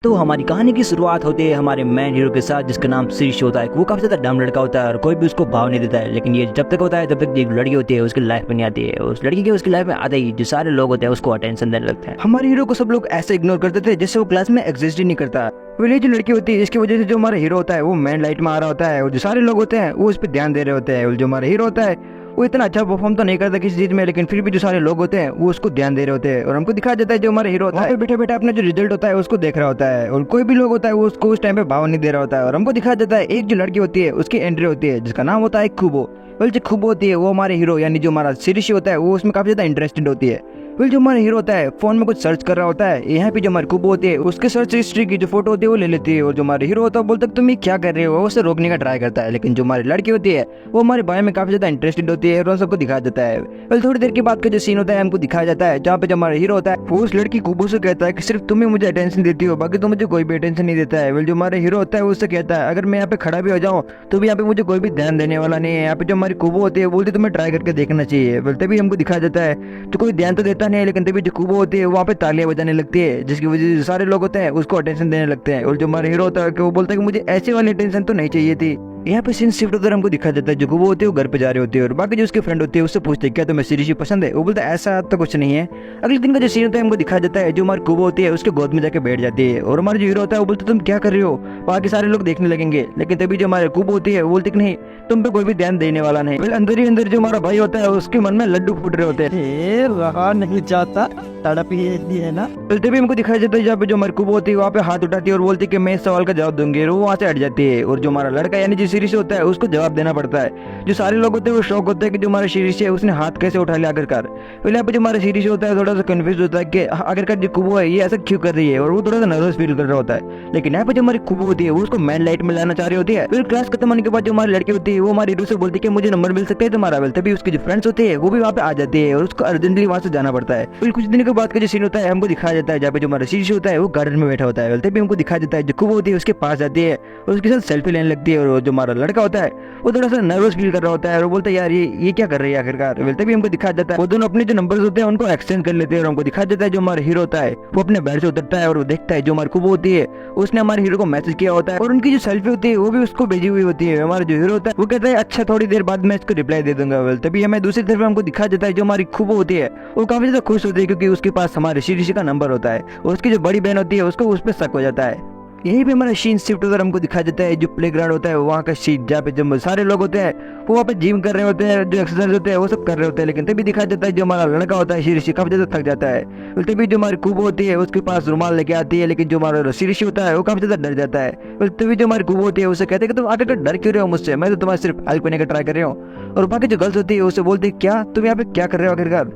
तो हमारी कहानी की शुरुआत होती है हमारे मेन हीरो के साथ, जिसका नाम शीर्ष होता है। वो काफी ज्यादा डम लड़का होता है और कोई भी उसको भाव नहीं देता है। लेकिन ये जब तक होता है तब तक एक लड़की होती है उसकी लाइफ में नहीं आती है। उस लड़की के उसकी लाइफ में आते ही जो सारे लोग होते हैं उसको अटेंशन देने लगते हैं। हमारे हीरो को सब लोग ऐसे इग्नोर करते थे जैसे वो क्लास में एग्जिस्ट ही नहीं करता। ये जो लड़की होती है इसकी वजह से जो हमारा हीरो होता है वो मेन लाइट में आ रहा होता है और जो सारे लोग होते हैं वो उस पर ध्यान दे रहे होते हैं। और जो हमारा हीरो होता है वो इतना अच्छा परफॉर्म तो नहीं करता किसी चीज में, लेकिन फिर भी जो सारे लोग होते हैं वो उसको ध्यान दे रहे होते हैं। और हमको दिखाया जाता है जो हमारा हीरो होता है बैठे बैठे अपना जो रिजल्ट होता है उसको देख रहा होता है। और कोई भी लोग होता है वो उसको उस टाइम पे भाव नहीं दे रहा होता है। और हमको दिखाया जाता है एक जो लड़की होती है उसकी एंट्री होती है जिसका नाम होता है खूबो। जो खूबो होती है वो हमारे हीरो यानी जो हमारा शीर्षी होता है वो उसमें काफी ज्यादा इंटरेस्टेड होती है। जो हमारा हीरो होता है फोन में कुछ सर्च कर रहा होता है। यहाँ पे जो हमारी खूबो होती है उसके सर्च हिस्ट्री की जो फोटो होती है वो ले लेती है। और जो हमारे हीरो होता है बोलता है तुम ये क्या कर रहे हो, वो उसे रोकने का ट्राई करता है। लेकिन जो हमारी लड़की होती है वो हमारे बारे में काफी ज्यादा इंटरेस्टेड होती है और सबको दिखाया जाता है। थोड़ी देर के बाद का जो सीन होता है हमको दिखाया जाता है जहाँ पे जो हमारा हीरो होता है वो उस लड़की खूबो से कहता है कि सिर्फ तुम ही मुझे अटेंशन देती हो, बाकी तो मुझे कोई भी अटेंशन नहीं देता है। जो हमारा हीरो होता है उससे कहता है अगर मैं यहाँ पे खड़ा भी हो जाऊँ तो भी यहाँ पे मुझे कोई भी ध्यान देने वाला नहीं है। यहाँ पे जो हमारी खूबो होती है बोलती तुम्हें ट्राई करके देखना चाहिए। तभी हमको दिखाया जाता है तो कोई ध्यान तो देता नहीं है, लेकिन तभी जो खूबो होती है वहाँ पे तालियां बजाने लगती है जिसकी वजह से सारे लोग होते हैं उसको अटेंशन देने लगते हैं। और जो हमारा हीरो होता है कि वो बोलता है कि मुझे ऐसी वाली अटेंशन तो नहीं चाहिए थी। यहाँ पे सीन शिफ्ट होकर हमको दिखा जाता है जो वो होती है वो घर पे जा रही होती है और बाकी जो उसके फ्रेंड होती है उससे पूछते हैं क्या तुम्हें शीर्षी पसंद है। वो बोलता है ऐसा तो कुछ नहीं है। अगले दिन का जो सीन होता है हमको दिखा जाता है जो हमारी कुबो होती है उसके गोद में जाके बैठ जाती है। और हमारा जो हीरो होता है वो बोलता है तुम क्या कर रहे हो, बाकी सारे लोग देखने लगेंगे। लेकिन तभी जो हमारे कुबो होती है वो बोलती नहीं तुम पे कोई भी ध्यान देने वाला नहीं। अंदर ही अंदर जो हमारा भाई होता है उसके मन में लड्डू फूट रहे होते हैं। रहा नहीं जाता, तड़प ही ऐसी है ना। तभी हमको दिखाया जाता है जहाँ पे जो हमारी कुबो होती है वहाँ पे हाथ उठाती है और बोलती है कि मैं इस सवाल का जवाब दूंगी। और वो वहाँ से हट जाती है। और जो हमारा लड़का यानी जो शीर्ष होता है उसको जवाब देना पड़ता है। जो सारे लोग होते हैं वो शौक होता है कि जो हमारा शीर्ष है उसने हाथ कैसे उठा लिया आखिरकार। यहाँ पे जो हमारा शीर्ष होता है थोड़ा सा कंफ्यूज होता है कि आखिरकार जो कुबो है ये ऐसा क्यों कर रही है, और वो थोड़ा सा नर्वस फील कर रहा होता है। लेकिन यहाँ पे जो हमारी कुबो होती है वो उसको मैन लाइट में लाना चाह रही होती है। फिर क्लास खत्म होने के बाद जो हमारी लड़की होती है वो हमारी हीरो से बोलती है कि मुझे नंबर मिल सकता है तुम्हारा। तभी उसके जो फ्रेंड्स होते हैं वो भी वहाँ पे आ जाते हैं और उसको अर्जेंटली वहाँ से जाना पड़ता है। फिर कुछ दिन के बाद का जो सीन होता है हमको दिखाया जाता है जहाँ पे जो हमारा शीर्ष होता है वो गार्डन में बैठा होता है। तभी हमको दिखाया जाता है जो कुबो होती है उसके पास जाती है और उसके साथ सेल्फी लेने लगती है। और जो हमारा लड़का होता है वो थोड़ा सा नर्वस फील कर रहा होता है और बोलता है यार ये क्या कर रही है आखिरकार। तभी हमको दिखाया जाता है वो दोनों अपने जो नंबर्स होते हैं उनको एक्सचेंज कर लेते हैं। और हमको दिखाया जाता है जो हमारा हीरो होता है वो अपने बेड से उतरता है और वो देखता है जो हमारी कुबो होती है उसने हमारे हीरो को मैसेज किया होता है और उनकी जो सेल्फी होती है वो भी उसको भेजी हुई होती है। हमारा जो हीरो होता है वो कहता है अच्छा थोड़ी देर बाद मैं इसको रिप्लाई दे दूंगा। तभी हमें दूसरी तरफ हमको दिखाया जाता है जो हमारी कुबो होती है वो काफी ज्यादा खुश होती है क्योंकि उसके पास हमारे शीर्षी का नंबर होता है और उसकी जो बड़ी बहन होती है उसको उस पर शक हो जाता है। यही पे हमारा सीन शिफ्ट होकर हमको दिखाया जाता है जो प्लेग्राउंड होता है वहाँ का सीन जहाँ पे जब सारे लोग होते हैं वो वहाँ पे जिम कर रहे होते हैं, जो एक्सरसाइज होते हैं वो सब कर रहे होते हैं। लेकिन तभी दिखाया जाता है जो हमारा लड़का होता है शीर्षी काफी ज्यादा थक जाता है। तभी जो हमारी कुबो होती है उसके पास रुमाल लेके आती है, लेकिन जो हमारा शीर्षी होता है वो काफी ज्यादा डर जाता है। तभी जो हमारी कुबो होती है उसे कहते हैं कि तुम आखिर डर क्यों रहे हो मुझसे, मैं तो तुम्हारे सिर्फ हेल्प करने का ट्राई कर रही हूँ। और बाकी जो गर्ल्स होती है उसे बोलती है क्या तुम यहाँ पे क्या कर रहे हो आखिरकार।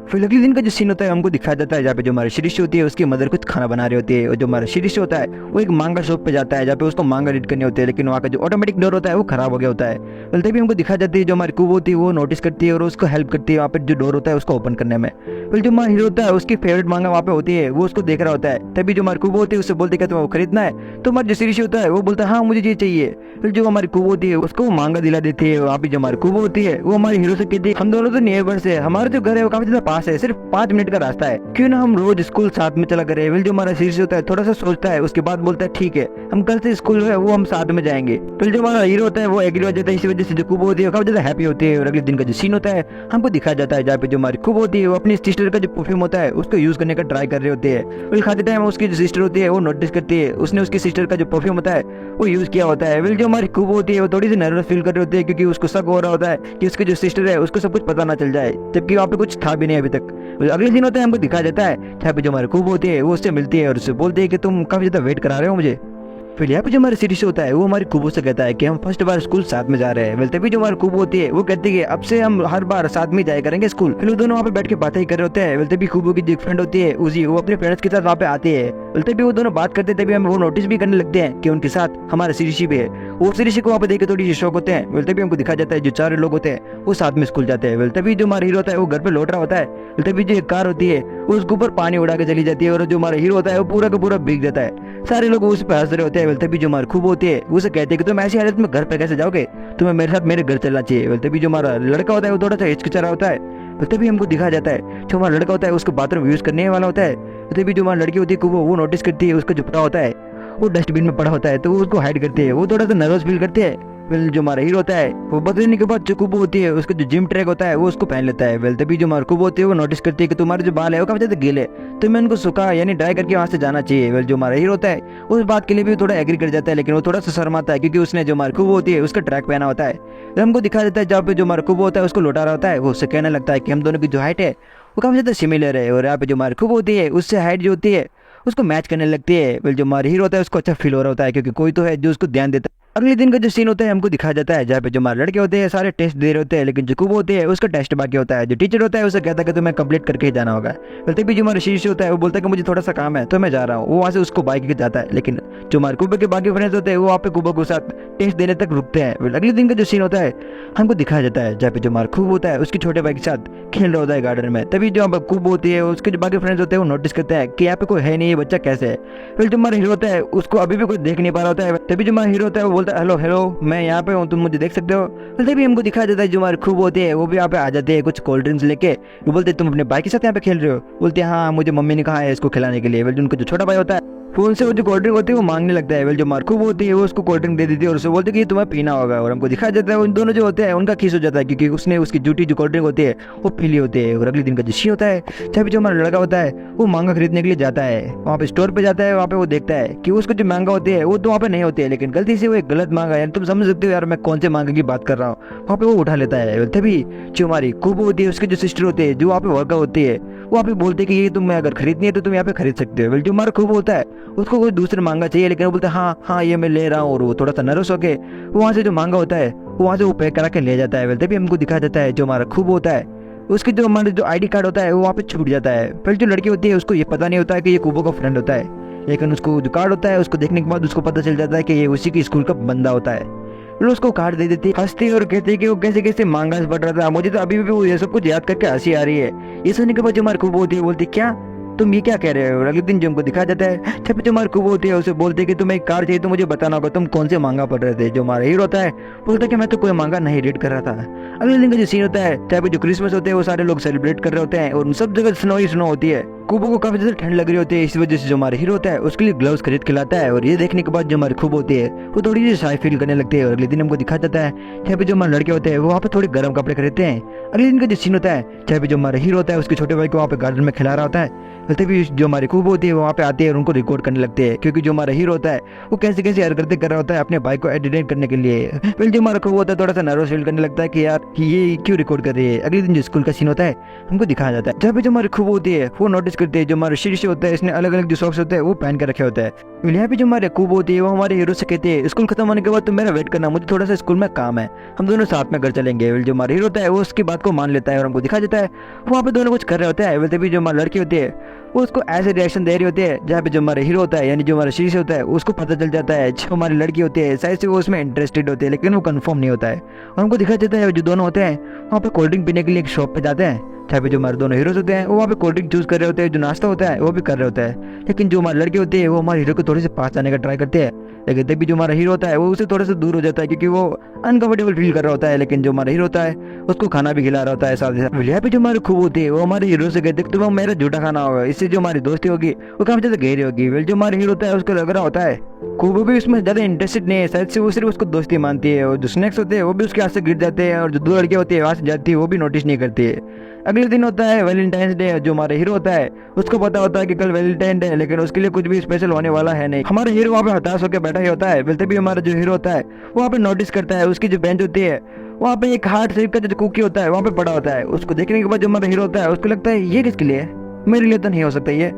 फिर अगले दिन का जो सीन होता है हमको दिखाया जाता है जहाँ पे जो हमारी शीर्ष होती है उसकी मदर कुछ खाना बना रही होती है। और जो हमारा शीर्ष होता है वो एक मांगा शॉप पे जाता है जहाँ पे उसको मांगा रीड करनी होती है, लेकिन वहाँ का जो ऑटोमेटिक डोर होता है वो खराब हो गया होता है। तभी हमको दिखा जाती है जो हमारी कुबो होती है वो नोटिस करती है और उसको हेल्प करती है वहाँ पे जो डोर होता है उसको ओपन करने में। फिर जो हमारा हीरो होता है उसकी फेवरेट मांगा वहाँ पे होती है वो उसको देख रहा होता है। तभी जो हमारी कुबो होती है उससे बोलती है तुम्हें खरीदना है, तो हमारा जो शीर्ष होता है वो बोलता है हाँ मुझे ये चाहिए। फिर जो हमारी कुबो होती है उसको मांगा दिला देती है। वहाँ पे जो हमारी कुबो होती है वो हमारे हीरो से कहती है हम दोनों तो नेबर्स है, हमारा जो घर है वो काफी ज्यादा पास है, सिर्फ 5 मिनट का रास्ता है, क्यों ना हम रोज स्कूल साथ में चला करें। फिर जो हमारा शीर्ष होता है थोड़ा सा सोचता है, उसके बाद बोलता है ठीक है हम कल से स्कूल है वो हम साथ में जाएंगे। फिर जो हमारा हीरो होता है वो एग्री हो जाता है। इसी वजह से जो कुबो होती है काफी ज्यादा हैप्पी होती है। और अगले दिन का जो सीन होता है हमको दिखाया जाता है जहाँ पे जो हमारी कुबो होती है वो अपनी सिस्टर का जो परफ्यूम होता है उसको यूज करने का ट्राई कर रहे होते हैं। फिर खाते टाइम उसकी जो सिस्टर होती है वो नोटिस करती है उसने उसकी सिस्टर का जो परफ्यूम होता है वो यूज किया होता है। फिर जो हमारी कुबो होती है वो थोड़ी सी नर्वस फील कर रही होती है क्योंकि उसको शक हो रहा होता है कि उसकी जो सिस्टर है उसको सब कुछ पता ना चल जाए, जबकि वहाँ पे कुछ था भी नहीं अभी तक। अगले दिन होता है हमको दिखाया जाता है जहाँ पे जो हमारी कुबो होती है वो उससे मिलती है और उससे बोलती है कि तुम काफी ज्यादा वेट करा रहे हो मुझे। फिर यहाँ पे जो हमारे शीर्ष होता है वो हमारी कुबो से कहता है कि हम फर्स्ट बार स्कूल साथ में जा रहे हैं। तभी जो हमारी कुबो होती है वो कहती है अब से हम हर बार साथ में जाया करेंगे स्कूल। फिर वो दोनों वहाँ पे बैठ के बातें ही कर रहे होते हैं। तभी कुबो की जो फ्रेंड होती है उसी वो अपने फ्रेंड्स के साथ वहाँ पे आती है। तभी वो दोनों बात करते हैं, तभी हम वो नोटिस भी करने लगते हैं कि उनके साथ हमारा शीर्षी भी है। वो शीर्षी को वहाँ पे देख के थोड़ी शौक होते हैं। तभी हमको दिखा जाता है जो 4 लोग होते हैं वो साथ में स्कूल जाते हैं। तभी जो हमारा हीरो होता है वो घर पे लौट रहा होता है। तभी जो एक कार होती है उसके ऊपर पानी उड़ा के चली जाती है और जो हमारा हीरो होता है वो पूरा का पूरा भीग जाता है। सारे लोग उस पर हंस रहे होते हैं। तभी जो हमारी खूब होती है उसे कहते हैं कि तुम ऐसी हालत में घर पे कैसे जाओगे, तुम्हें मेरे साथ मेरे घर चलना चाहिए। तभी जो हमारा लड़का होता है वो थोड़ा सा हिचकिचा रहा होता है। तभी हमको दिखाया जाता है जो हमारा लड़का होता है उसको बाथरूम यूज करने वाला होता है। तभी जो हमारी लड़की होती है कुबो, वो नोटिस करती है उसका जो कपड़ा होता है वो डस्टबिन में पड़ा होता है, तो वो उसको हाइड करती है। वो थोड़ा सा नर्वस फील करते हैं। वेल जो हमारा हीरो होता है वो बदलने के बाद जो कुबो होती है उसका जो जिम ट्रैक होता है वो उसको पहन लेता है। वेल तभी जो हमारा कुबो होती है वो नोटिस करती है कि तुम्हारे जो बाल है वो काफी ज्यादा गीले, तो मैं उनको सुखा यानी ड्राई करके वहां से जाना चाहिए। वेल जो हमारा हीरो होता है उस बात के लिए भी थोड़ा एग्री कर जाता है, लेकिन वो थोड़ा सा शर्माता है क्योंकि उसने जो हमारी कुबो होती है उसका ट्रैक पहना होता है। तो हमको दिखा देता है जहाँ पे जो हमारा कुबो होता है उसको लौटा रहा होता है, वो उससे कहने लगता है कि हम दोनों की जो हाइट है वो काफी ज्यादा सिमिलर है, और यहाँ पे जो हमारी कुबो होती है उससे हाइट जो होती है उसको मैच करने लगती है। वेल जो हमारा हीरो होता है उसको अच्छा फील हो रहा होता है क्योंकि कोई तो है जो उसको ध्यान देता है। अगले दिन का जो सीन होता है हमको दिखाया जाता है जहाँ पे जो हमारे लड़के होते हैं सारे टेस्ट दे रहे होते हैं, लेकिन जो कुबो होते हैं उसका टेस्ट बाकी होता है। जो टीचर होता है उसे कहता है कि तुम्हें कंप्लीट करके ही जाना होगा। बोलते भी जो हमारा शीश होता है वो बोलता है कि मुझे थोड़ा सा काम है तो मैं जा रहा हूँ। वो वहाँ से उसको बाइक के जाता है, लेकिन जो हमारे कुबो के बाकी फ्रेंड्स होते हैं वो वहाँ पे कुबो के साथ टेस्ट देने तक रुकते हैं। अगले दिन का जो सीन होता है हमको दिखाया जाता है जहाँ पे जो हमारा कुबो होता है उसके छोटे भाई के साथ खेल रहा होता है गार्डन में। तभी जो हमारा कुबो होती है उसके जो बाकी फ्रेंड्स होते हैं वो नोटिस करते हैं कि यहाँ पे कोई है नहीं, ये बच्चा कैसे है। फिर जो हमारा हीरो होता है उसको अभी भी कोई देख नहीं पा रहा होता है। तभी जो हमारा हीरो होता है वो बोलता है हेलो हेलो मैं यहाँ पे हूँ, तुम मुझे देख सकते हो। फिर तभी हमको दिखाया जाता है जो हमारे खूब होते हैं वो भी यहाँ पे आ जाते हैं कुछ कोल्ड ड्रिंक्स लेके। वो बोलते तुम अपने भाई के साथ यहाँ पे खेल रहे हो? बोलते हैं हाँ मुझे मम्मी ने कहा है इसको खिलाने के लिए। वेल उनका जो छोटा भाई होता है वो उनसे वो जो कोल्ड ड्रिंक होती है वो मांगने लगता है। वेल जो मार्को होती है वो उसको कोल्ड ड्रिंक दे देती है और उसे बोलते कि ये तुम्हें पीना होगा। और हमको दिखाया जाता है उन दोनों जो होते हैं उनका किस हो जाता है क्योंकि उसने उसकी जूठी जो कोल्ड ड्रिंक होती है वो पी ली होती है। और अगले दिन का जो सी होता है जब भी जो हमारा लड़का होता है वो मांगा खरीदने के लिए जाता है, वहाँ पे स्टोर पे जाता है। वहाँ पे वो देखता है कि उसको जो मांगा होती है वो तो वहाँ पे नहीं होती है, लेकिन गलती से वो एक गलत मांगा है। तुम समझ सकते हो यार मैं कौन से मांगा की बात कर रहा हूँ। वहाँ पे वो उठा लेता है। तभी जो हमारी कुबो होती है उसकी जो सिस्टर होती है जो वहाँ पे वर्कर होती है वो वहाँ पे बोलते हैं कि ये तुम्हें अगर खरीदनी है तो तुम यहाँ पे खरीद सकते हो। जो हमारा कुबो होता है उसको कोई दूसरा मांगा चाहिए, लेकिन वो बोलते हैं हाँ हाँ ये मैं ले रहा हूँ। और वो थोड़ा सा नर्वस होके वो वहाँ से जो मांगा होता है वो वहाँ से वो पैक करा के ले जाता है। तभी हमको दिखा जाता है जो हमारा खूब होता है उसके जो हमारा जो आईडी कार्ड होता है वो वहाँ पे छूट जाता है। फिर जो लड़की होती है उसको ये पता नहीं होता है कि ये कुबो का फ्रेंड होता है, लेकिन उसको जो कार्ड होता है उसको देखने के बाद उसको पता चल जाता है कि ये उसी की स्कूल का बंदा होता है। फिर उसको कार्ड दे देती हंसती और कहती कि वो कैसे कैसे मांगा पढ़ रहा था। मुझे तो अभी भी वो ये सब कुछ याद करके हंसी आ रही है। ये सुनने के बाद जो हमारी खूब होती है बोलती क्या तुम ये क्या कह रहे हो? और अगले दिन जो हमको दिखाया जाता है जब जो हमारी कुबो होती है उसे बोलते हैं कि तुम्हें एक कार चाहिए तो मुझे बताना होगा तुम कौन से मांगा पढ़ रहे थे। जो हमारा हीरो होता है बोलता है कि मैं तो कोई मांगा नहीं रीड कर रहा था। अगले दिन का जो सीन होता है चाहे पे जो क्रिसमस होते हैं वो सारे लोग सेलिब्रेट कर रहे होते हैं और सब जगह स्नो ही स्नो होती है। कुबो को काफी ज्यादा ठंड लग रही होती है, इस वजह से जो हमारा हीरो होता है उसके लिए ग्लव्स खरीद के लाता है। और ये देखने के बाद जो हमारी खूब होती है वो थोड़ी सी शाय फील करने लगती है। और अगले दिन हमको दिखा जाता है चाहे पे जो हमारे लड़के होते हैं वो वहाँ पे थोड़े गर्म कपड़े खरीदते हैं। अगले दिन का जो सीन होता है चाहे पे जो हमारा हीरो होता है उसके छोटे भाई को वहाँ पे गार्डन में खिला रहा होता है। तभी जो हमारी खूब होती है वो वहाँ पे आती है और उनको रिकॉर्ड करने लगते हैं क्योंकि जो हमारा हीरो होता है वो कैसे कैसे हरकतें कर रहा होता है अपने भाई को एडिट करने के लिए। फिर जो हमारा खूब होता है थोड़ा सा नर्वस फील करने लगता है कि यार ये क्यों रिकॉर्ड कर रही है। अगले दिन जो स्कूल का सीन होता है हमको दिखाया जाता है जहाँ पे जो हमारी खूब होती है वो नोटिस करते हैं जो हमारा शीर्ष होता है इसने अलग अलग जो सॉक्स होते हैं वो पहन के रखे होते हैं। यहाँ पे जो हमारे खूब होती है वो हमारे हीरो से कहते हैं स्कूल खत्म होने के बाद तुम मेरा वेट करना, मुझे थोड़ा सा स्कूल में काम है, हम दोनों साथ में घर चलेंगे। जो हमारा हीरो होता है वो उसकी बात को मान लेता है और हमको दिखा देता है वहाँ पे दोनों कुछ कर रहे होते हैं। तभी जो हमारी लड़की होती है वो उसको ऐसे रिएक्शन दे रही होती है जहाँ पे जो हमारा हीरो होता है यानी जो हमारा शीर्ष होता है उसको पता चल जाता है जो हमारी लड़की होती है शायद से वो उसमें इंटरेस्टेड होती है लेकिन वो कंफर्म नहीं होता है। और हमको दिखा देता है जो दोनों होते हैं वहाँ पे कोल्ड ड्रिंक पीने के लिए एक शॉप पे जाते हैं जहाँ पे जो हमारे दोनों हीरोज होते हैं वो वहाँ पे कोल्ड ड्रिंक चूज कर रहे होते हैं, जो नाश्ता होता है वो भी कर रहे होते हैं। लेकिन जो हमारी लड़की होती है वो हमारे हीरो को थोड़ी से पास जाने का ट्राई करते हैं, लेकिन तभी जो हमारा हीरो होता है वो उससे थोड़ा सा दूर हो जाता है क्योंकि वो अनकंफर्टेबल फील कर रहा होता है। लेकिन जो हमारा हीरो होता है उसको खाना भी खिला रहा होता है साथ ही साथ। यहाँ पे जो हमारी खूब होती है वो हमारे हीरो से कहते हैं तुम्हें मेरा झूठा खाना होगा, इससे जो हमारी दोस्ती होगी वो काफी ज्यादा गहरी होगी। जो हमारा हीरो होता है उसको लग रहा होता है खूब भी उसमें ज्यादा इंटरेस्टेड नहीं है, शायद से वो सिर्फ उसको दोस्ती मानती है। और जो स्नैक्स होते हैं वो भी उसके हाथ से गिर जाते हैं और जो दो लड़कियां होती है वहां से जाती है वो भी नोटिस नहीं करती है। अगले दिन होता है वैलेंटाइंस डे। जो हमारा हीरो होता है उसको पता होता है कि कल वैलेंटाइन डे है, लेकिन उसके लिए कुछ भी स्पेशल होने वाला है नहीं। हमारा हीरो वहाँ पे हताश होकर बैठा ही होता है। बोलते भी हमारा जो हीरो होता है वो वहाँ पे नोटिस करता है उसकी जो बेंच होती है वहाँ पे एक हार्ट शेप का जो कुकी होता है वहाँ पे पड़ा होता है। उसको देखने के बाद जो हमारा हीरो होता है उसको लगता है ये किसके लिए है, मेरे लिए तो नहीं हो सकता ये।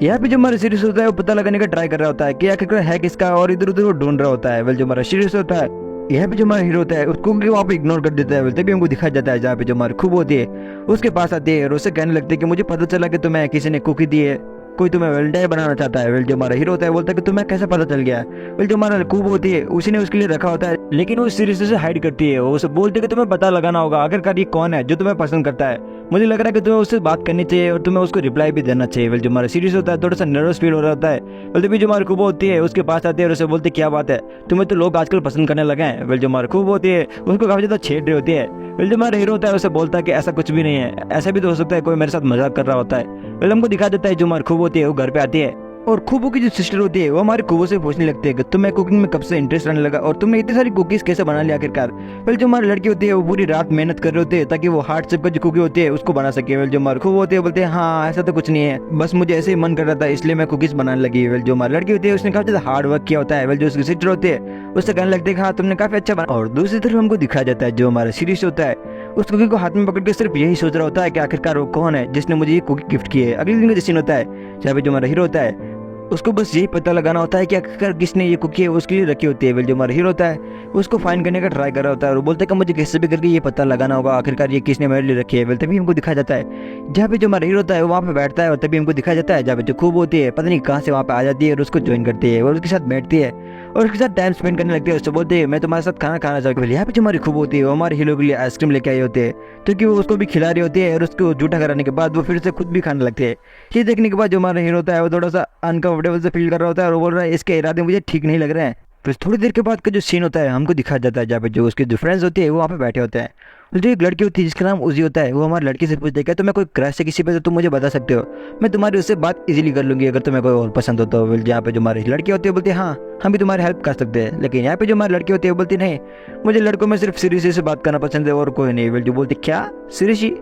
यहाँ पे जो हमारा सीरीज होता है वो पता लगाने का ट्राई कर रहा होता है कि आखिर है किसका, और इधर उधर वो ढूंढ रहा होता है। वेल जो हमारा सीरीज होता है यहाँ पे जो हमारा हीरो होता है उसको वहाँ पे इग्नोर कर देता है। तभी हमको दिखाया जाता है जहाँ पे जो हमारी खूब होती है उसके पास आती है और उससे कहने लगती है कि मुझे पता चला कि तुम्हें किसी ने कुकी दी है कोई तुम्हें वैलेंटाइन बनाना चाहता है। वेल जो हमारा हीरो होता है बोलता है कि तुम्हें कैसे पता चल गया। वेल जो हमारा कूब होती है उसी ने उसके लिए रखा होता है, लेकिन वो सीरियस से हाइड करती है। वो उसे बोलती है कि तुम्हें पता लगाना होगा आखिरकार ये कौन है जो तुम्हें पसंद करता है। मुझे लग रहा है कि तुम्हें उससे बात करनी चाहिए और तुम्हें उसको रिप्लाई भी देना चाहिए। वेल जो हमारा सीरियस होता है थोड़ा सा नर्वस फील हो रहा होता है। वेल तभी जो हमारी खूब होती है उसके पास आती है और उसे बोलती है क्या बात है, तुम्हें तो लोग आजकल पसंद करने लगे हैं। वेल जो हमारी खूब होती है उसको काफी ज्यादा छेड़ रही होती है। वेल जो हमारा हीरो होता है उसे बोलता है कि ऐसा कुछ भी नहीं है, ऐसा भी तो हो सकता है कोई मेरे साथ मजाक कर रहा होता है। वेल हमको दिखा देता है जो हमारी खूब होती है वो घर पे आती है और खूबो की जो सिस्टर होती है वो हमारे खूबो से पूछने लगती है कि तुम्हें कुकिंग में कब से इंटरेस्ट आने लगा और तुमने इतनी सारी कुकीज कैसे बना लिया आखिरकार। वेल जो हमारी लड़की होती है वो पूरी रात मेहनत कर रही होती है ताकि वो हार्ट शेप का जो कुकी होती है उसको बना सके। वेल जो हमारी खूब होती है बोलते हैं हाँ ऐसा तो कुछ नहीं है, बस मुझे ऐसे ही मन कर रहा था इसलिए मैं कुकीज बनाने लगी। वेल जो हमारी लड़की होती है उसने काफी ज्यादा हार्ड वर्क किया होता है। वेल जो उसकी सिस्टर होती है उससे कहने लगती है हाँ तुमने काफी अच्छा बना। और दूसरी तरफ हमको दिखाया जाता है जो हमारा सीरीज होता है उस कुकी को हाथ में पकड़ के सिर्फ यही सोच रहा होता है कि आखिरकार वो कौन है जिसने मुझे ये कुकी गिफ्ट की है। अगले दिन का सीन होता है जहाँ पे जो हमारा हीरो होता है उसको बस यही पता लगाना होता है कि आखिरकार किसने ये कुकी उसके लिए रखी होती है। वेल जो हमारा हीरो होता है उसको फाइंड करने का ट्राई कर रहा होता है और बोलता है कि मुझे कैसे भी करके ये पता लगाना होगा आखिरकार ये किसने मेरे लिए रखी है। वेल तभी हमको दिखाया जाता है जहाँ पे जो हमारा हीरो होता है वो वहाँ पे बैठता है और तभी हमको दिखाया जाता है जहाँ पे जो खूब होती है पता नहीं कहाँ से वहाँ पे आ जाती है और उसको ज्वाइन करती है और उसके साथ बैठती है और उसके साथ टाइम स्पेंड करने लगती है। उससे बोलते हैं मैं तुम्हारे साथ खाना खाना चाहूँगी। यहाँ पे जो हमारी खूब होती है वो हमारे हीरो के लिए आइसक्रीम लेके आई होती है क्योंकि वो उसको भी खिला रही होती है और उसको जूठा कराने के बाद वो फिर से खुद भी खाने लगती है। ये देखने के बाद जो हमारा हीरो होता है वो थोड़ा सा अनकंफर्टेबल से फील कर रहा होता है और बोल रहा है इसके इरादे मुझे ठीक नहीं लग रहे हैं। फिर थोड़ी देर के बाद का जो सीन होता है हमको दिखाया जाता है जहाँ पे जो उसके जो फ्रेंड्स होते हैं वो वहाँ पे बैठे होते हैं। जो एक लड़की होती है जिसका नाम उजी होता है वो हमारी लड़की से पूछते हैं तो मैं कोई क्रश है किसी पे तो तुम मुझे बता सकते हो, मैं तुम्हारी उससे बात इजीली कर लूंगी अगर तुम्हें कोई और पसंद हो तो। जहाँ पे जो हमारी लड़की होती है बोलती है हाँ हम भी तुम्हारी हेल्प कर सकते हैं, लेकिन यहाँ पे जो हमारी लड़की होती है वो बोलती नहीं मुझे लड़कों में सिर्फ सीरीसी से बात करना पसंद है और कोई नहीं। वेल जो बोलती क्या सीरीसी।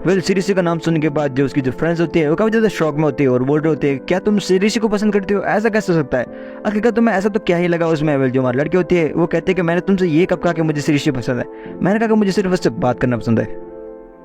वेल सीरीसी का नाम सुनने के बाद जो उसकी जो फ्रेंड्स होती है वो काफी ज्यादा शॉक में होती है और बोल रहे होते हैं क्या तुम सीरीसी को पसंद करते हो, ऐसा कैसे हो सकता है, आखिरकार तुम्हें ऐसा तो क्या ही लगा उसमें। वेल जो हमारी लड़की होती है वो कहते हैं कि मैंने तुमसे ये कब कहा कि मुझे सीरीसी पसंद है, मैंने कहा कि मुझे सिर्फ उससे बात करना पसंद है।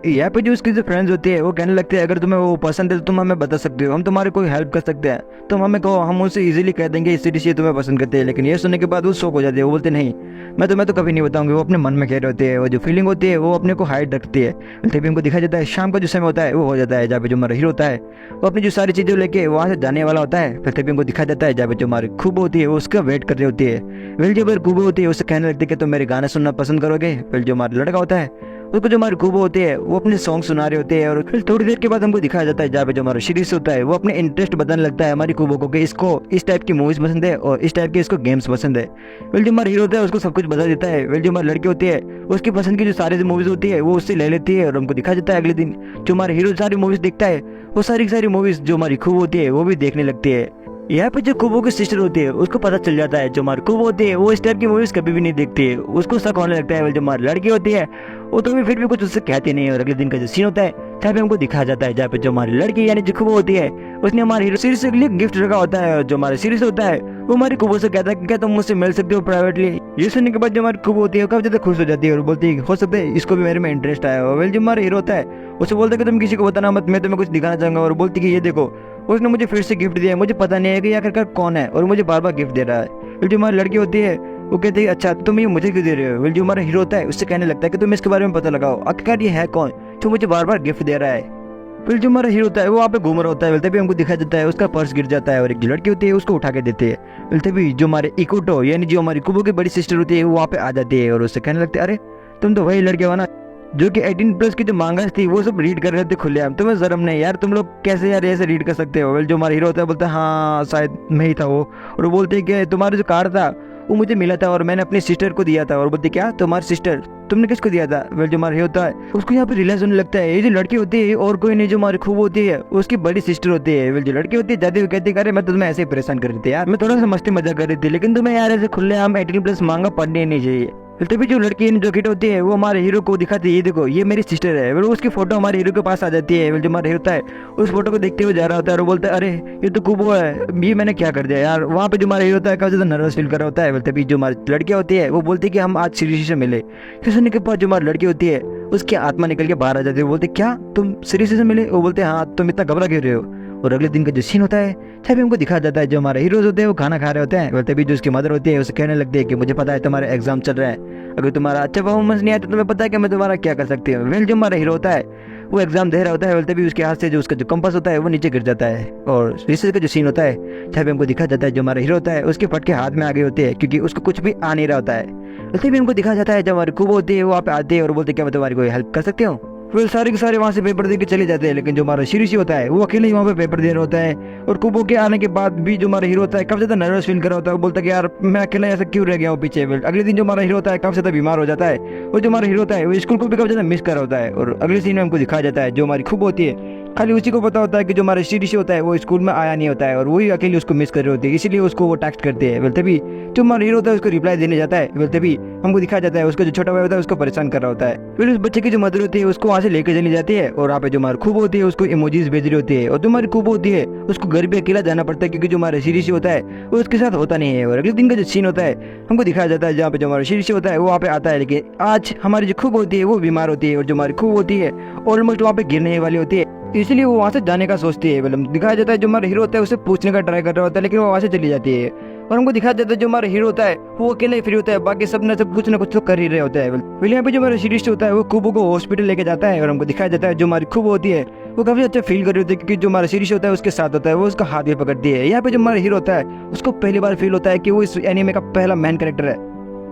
यहाँ पे जो उसकी जो फ्रेंड्स होती है वो कहने लगते हैं अगर तुम्हें वो पसंद है तो तुम हमें बता सकते हो, हम तुम्हारी कोई हेल्प कर सकते हैं, तुम हमें कहो हम उनसे इजीली कह देंगे इस सीरीज तुम्हें पसंद करते हैं। लेकिन ये सुनने के बाद वो शौक हो जाती है, वो बोलते नहीं मैं तुम्हें तो कभी नहीं बताऊंगी। वो अपने मन में कह रहे होते हैं, वो जो फीलिंग होती है वो अपने को हाइड रखती है। तभी हमको दिखाया जाता है शाम का जो समय होता है वो हो जाता है जहाँ पे जो हमारा हीरो होता है वो अपनी जो सारी चीज़ें लेके वहाँ से जाने वाला होता है। फिर तभी हमको दिखाया जाता है जहाँ पे जो हमारी खूब होती है वो उसका वेट कर रही होती है। वेल जो हमारी खूब होती है उससे कहने लगती है कि तुम मेरे गाने सुनना पसंद करोगे। फिर जो हमारा लड़का होता है उसको जो हमारी खूब होती है वो अपने सॉन्ग सुना रहे होते हैं और फिर थोड़ी देर के बाद हमको दिखाया जाता है जहाँ पे जो हमारा सीरीज होता है वो अपने इंटरेस्ट बताने लगता है हमारी खूबों को कि इसको इस टाइप की मूवीज पसंद है और इस टाइप के इसको गेम्स पसंद है। वेल जो हमारा हीरो होता है उसको सब कुछ बता देता है। वेल जो हमारी लड़की होती है उसकी पसंद की जो सारी मूवीज होती है वो उससे ले लेती है और हमको दिखाया जाता है अगले दिन जो हमारा हीरो सारी मूवीज देखता है वो सारी की सारी मूवीज जो हमारी खूब होती है वो भी देखने लगती है। यहाँ पे जो खूबो की सिस्टर होती है उसको पता चल जाता है जो हमारी खूब होती है वो इस टाइप की मूवीज कभी भी नहीं देखती है, उसको शक होने लगता है। जो हमारी लड़की होती है वो तो भी फिर भी कुछ उससे कहती नहीं है। और अगले दिन का जो सीन होता है जहाँ पे हमको दिखाया जाता है जहाँ पे जो हमारी लड़की यानी जो खूब होती है उसने हमारे हीरो सीरीज के लिए गिफ्ट रखा होता है और जो हमारा सीरीज होता है वो हमारी खूबो से कहता है कि क्या तुम मुझसे मिल सकते हो प्राइवेटली। ये सुनने के बाद जो हमारी खूब होती है वो काफी ज्यादा खुश हो जाती है और बोलती है हो सकता है इसको भी मेरे में इंटरेस्ट आया हो। वेल जो हमारा हीरो होता है उसे बोलता है कि तुम किसी को बताना मत, मैं तुम्हें कुछ दिखाना चाहूंगा। और बोलती है कि ये देखो उसने मुझे फिर से गिफ्ट दिया है, मुझे पता नहीं है कि आखिरकार कौन है और मुझे बार बार गिफ्ट दे रहा है। वेल जो हमारी लड़की होती है वो कहती है अच्छा तुम ये मुझे क्यों दे रहे हो। वेल जो हमारा हीरो होता है उससे कहने लगता है कि तुम इसके बारे में पता लगाओ आखिरकार ये है कौन जो मुझे बार बार गिफ्ट दे रहा है। फिर जो हमारा हीरो होता है वो वहाँ पे घूम रहा होता है। तभी हमको दिखाया जाता है उसका पर्स गिर जाता है और एक जो लड़की होती है उसको उठा के देते हैं। तभी जो हमारे इकोटो यानी जो हमारी कुबो की बड़ी सिस्टर होती है वो वहाँ पे आ जाती है और उससे कहने लगते हैं अरे तुम तो वही लड़के हो ना जो कि 18+ की जो मांगस थी वो सब रीड कर रहे थे खुलेआम, तुम्हें शर्म नहीं यार, तुम लोग कैसे यार ऐसे रीड कर सकते हो। वेल जो हमारा हीरो होता है बोलता है हाँ शायद मैं ही था वो। और वो बोलते हैं कि तुम्हारा जो कार्ड था वो मुझे मिला था और मैंने अपनी सिस्टर को दिया था। और बोलते क्या तुम्हारी सिस्टर, तुमने किसको दिया था। वेल जो हमारा हीरो होता है उसको यहाँ पे रियलाइज होने लगता है ये जो लड़की होती है और कोई नहीं जो हमारी खूब होती है उसकी बड़ी सिस्टर होती है। वेल जो लड़की होती है जाती हुई कहती है अरे मैं तो तुम्हें ऐसे ही परेशान कर रही थी यार, मैं थोड़ा सा मस्ती मजाक कर रही थी, लेकिन तुम्हें यार ऐसे खुलेआम 18+ मांगा पढ़नी नहीं चाहिए। तभी जो लड़की जो किट होती है वो हमारे हीरो को दिखाती है ये देखो ये मेरी सिस्टर है। वो उसकी फोटो हमारे हीरो के पास आ जाती है। जो हमारा हीरो होता है उस फोटो को देखते हुए जा रहा होता है और बोलता है अरे ये तो कुबो है, ये मैंने क्या कर दिया यार। वहाँ पे जो हमारा हीरो होता है काफी ज्यादा नर्वस फील कर रहा होता है। तभी जो हमारी लड़की होती है वो बोलती है कि हम आज सीरीज से मिले। फिर सुनने के बाद जो हमारी लड़की होती है उसकी आत्मा निकल के बाहर आ जाती है। बोलते क्या तुम सीरीज से मिले। वो बोलते हाँ तुम इतना घबरा क्यों रहे हो। और अगले दिन का जो सीन होता है तभी हमको दिखाया जाता है जो हमारे हीरोज होते हैं वो खाना खा रहे होते हैं। तभी जो उसकी मदर होती है उसे कहने लगती है कि मुझे पता है तुम्हारे एग्जाम चल रहे हैं, अगर तुम्हारा अच्छा परफॉर्मेंस नहीं आया तो तुम्हें पता है कि मैं तुम्हारा क्या कर सकती हूँ। वेल जो हमारा हीरो होता है वो एग्जाम दे रहा होता है, बोलते भी उसके हाथ से जो उसका जो कंपास होता है वो नीचे गिर जाता है। और रिसर्च का जो सीन होता है जहाँ पे हमको दिखा जाता है जो हमारा हीरो होता है उसके फटके हाथ में आ गए होते हैं क्योंकि उसको कुछ भी आ नहीं रहा होता है। वैसे भी हमको दिखा जाता है जब हमारी खूब होती है वो वहाँ पे आते हैं और बोलते क्या मैं तुम्हारी कोई हेल्प कर सकते हो। फिर सारे के सारे वहाँ से पेपर दे के चले जाते हैं, लेकिन जो हमारा शीरिशी होता है वो अकेले ही वहाँ पे पेपर दे रहा होता है। और कुबो के आने के बाद भी जो हमारा हीरो होता है काफी ज्यादा नर्वस फील कर रहा होता है। वो बोलता है कि यार मैं अकेला ऐसा क्यों रह गया हूँ पीछे। अगले दिन जो हमारा हीरो होता है काफी ज्यादा बीमार हो जाता है और जो हमारा हीरो होता है वो स्कूल को भी काफी ज्यादा मिस कर रहा होता है। और अगले सीन में हमको दिखाया जाता है जो हमारी खूब होती है खाली उसी को पता होता है कि जो हमारा शीरिशी होता है वो स्कूल में आया नहीं होता है और वही अकेले उसको मिस कर रही होती है, इसलिए उसको वो टेक्स्ट करते हैं। बोलते भी जो हमारा हीरो होता है उसको रिप्लाई देने जाता है। बोलते भी हमको दिखाया जाता है उसका जो छोटा भाई होता है उसको परेशान कर रहा होता है। फिर उस बच्चे की जो मदर होती है उसको वहाँ से लेकर चली जाती है और वहाँ पे जो हमारी खूब होती है उसको इमोजीज भेज रही होती है। और जो हमारी खूब होती है उसको घर भी अकेला जाना पड़ता है क्योंकि जो हमारा शीरिशी होता है वो उसके साथ होता नहीं है। और अगले दिन का जो सीन होता है हमको दिखाया जाता है जहाँ पे जो हमारा शीरिशी होता है वो वहाँ पे आता है, लेकिन आज हमारी जो खूब होती है वो बीमार होती है और जो हमारी खूब होती है ऑलमोस्ट वहाँ पे गिरने वाली होती है, इसलिए वो वहाँ से जाने का सोचती है। मतलब दिखाया जाता है जो हमारा हीरो होता है उसे पूछने का ट्राई कर रहा होता है, लेकिन वो वहाँ से चली जाती है। और हमको दिखाया जाता है जो हमारा हीरो होता है वो अकेले ही फ्री होता है, बाकी सब ना सब कुछ ना कुछ तो कर ही रहे होते हैं। फिर यहाँ पे जो हमारा शीरिशी होता है वो कुबो को हॉस्पिटल लेके जाता है और हमको दिखाया जाता है जो हमारी खूब होती है वो काफी अच्छा फील कर रही होती है क्योंकि जो हमारा शीरिशी होता है उसके साथ होता है, वो उसका हाथ भी पकड़ती है। यहाँ पे जो हमारा हीरो होता है उसको पहली बार फील होता है कि वो इस एनीमे का पहला मेन कैरेक्टर है।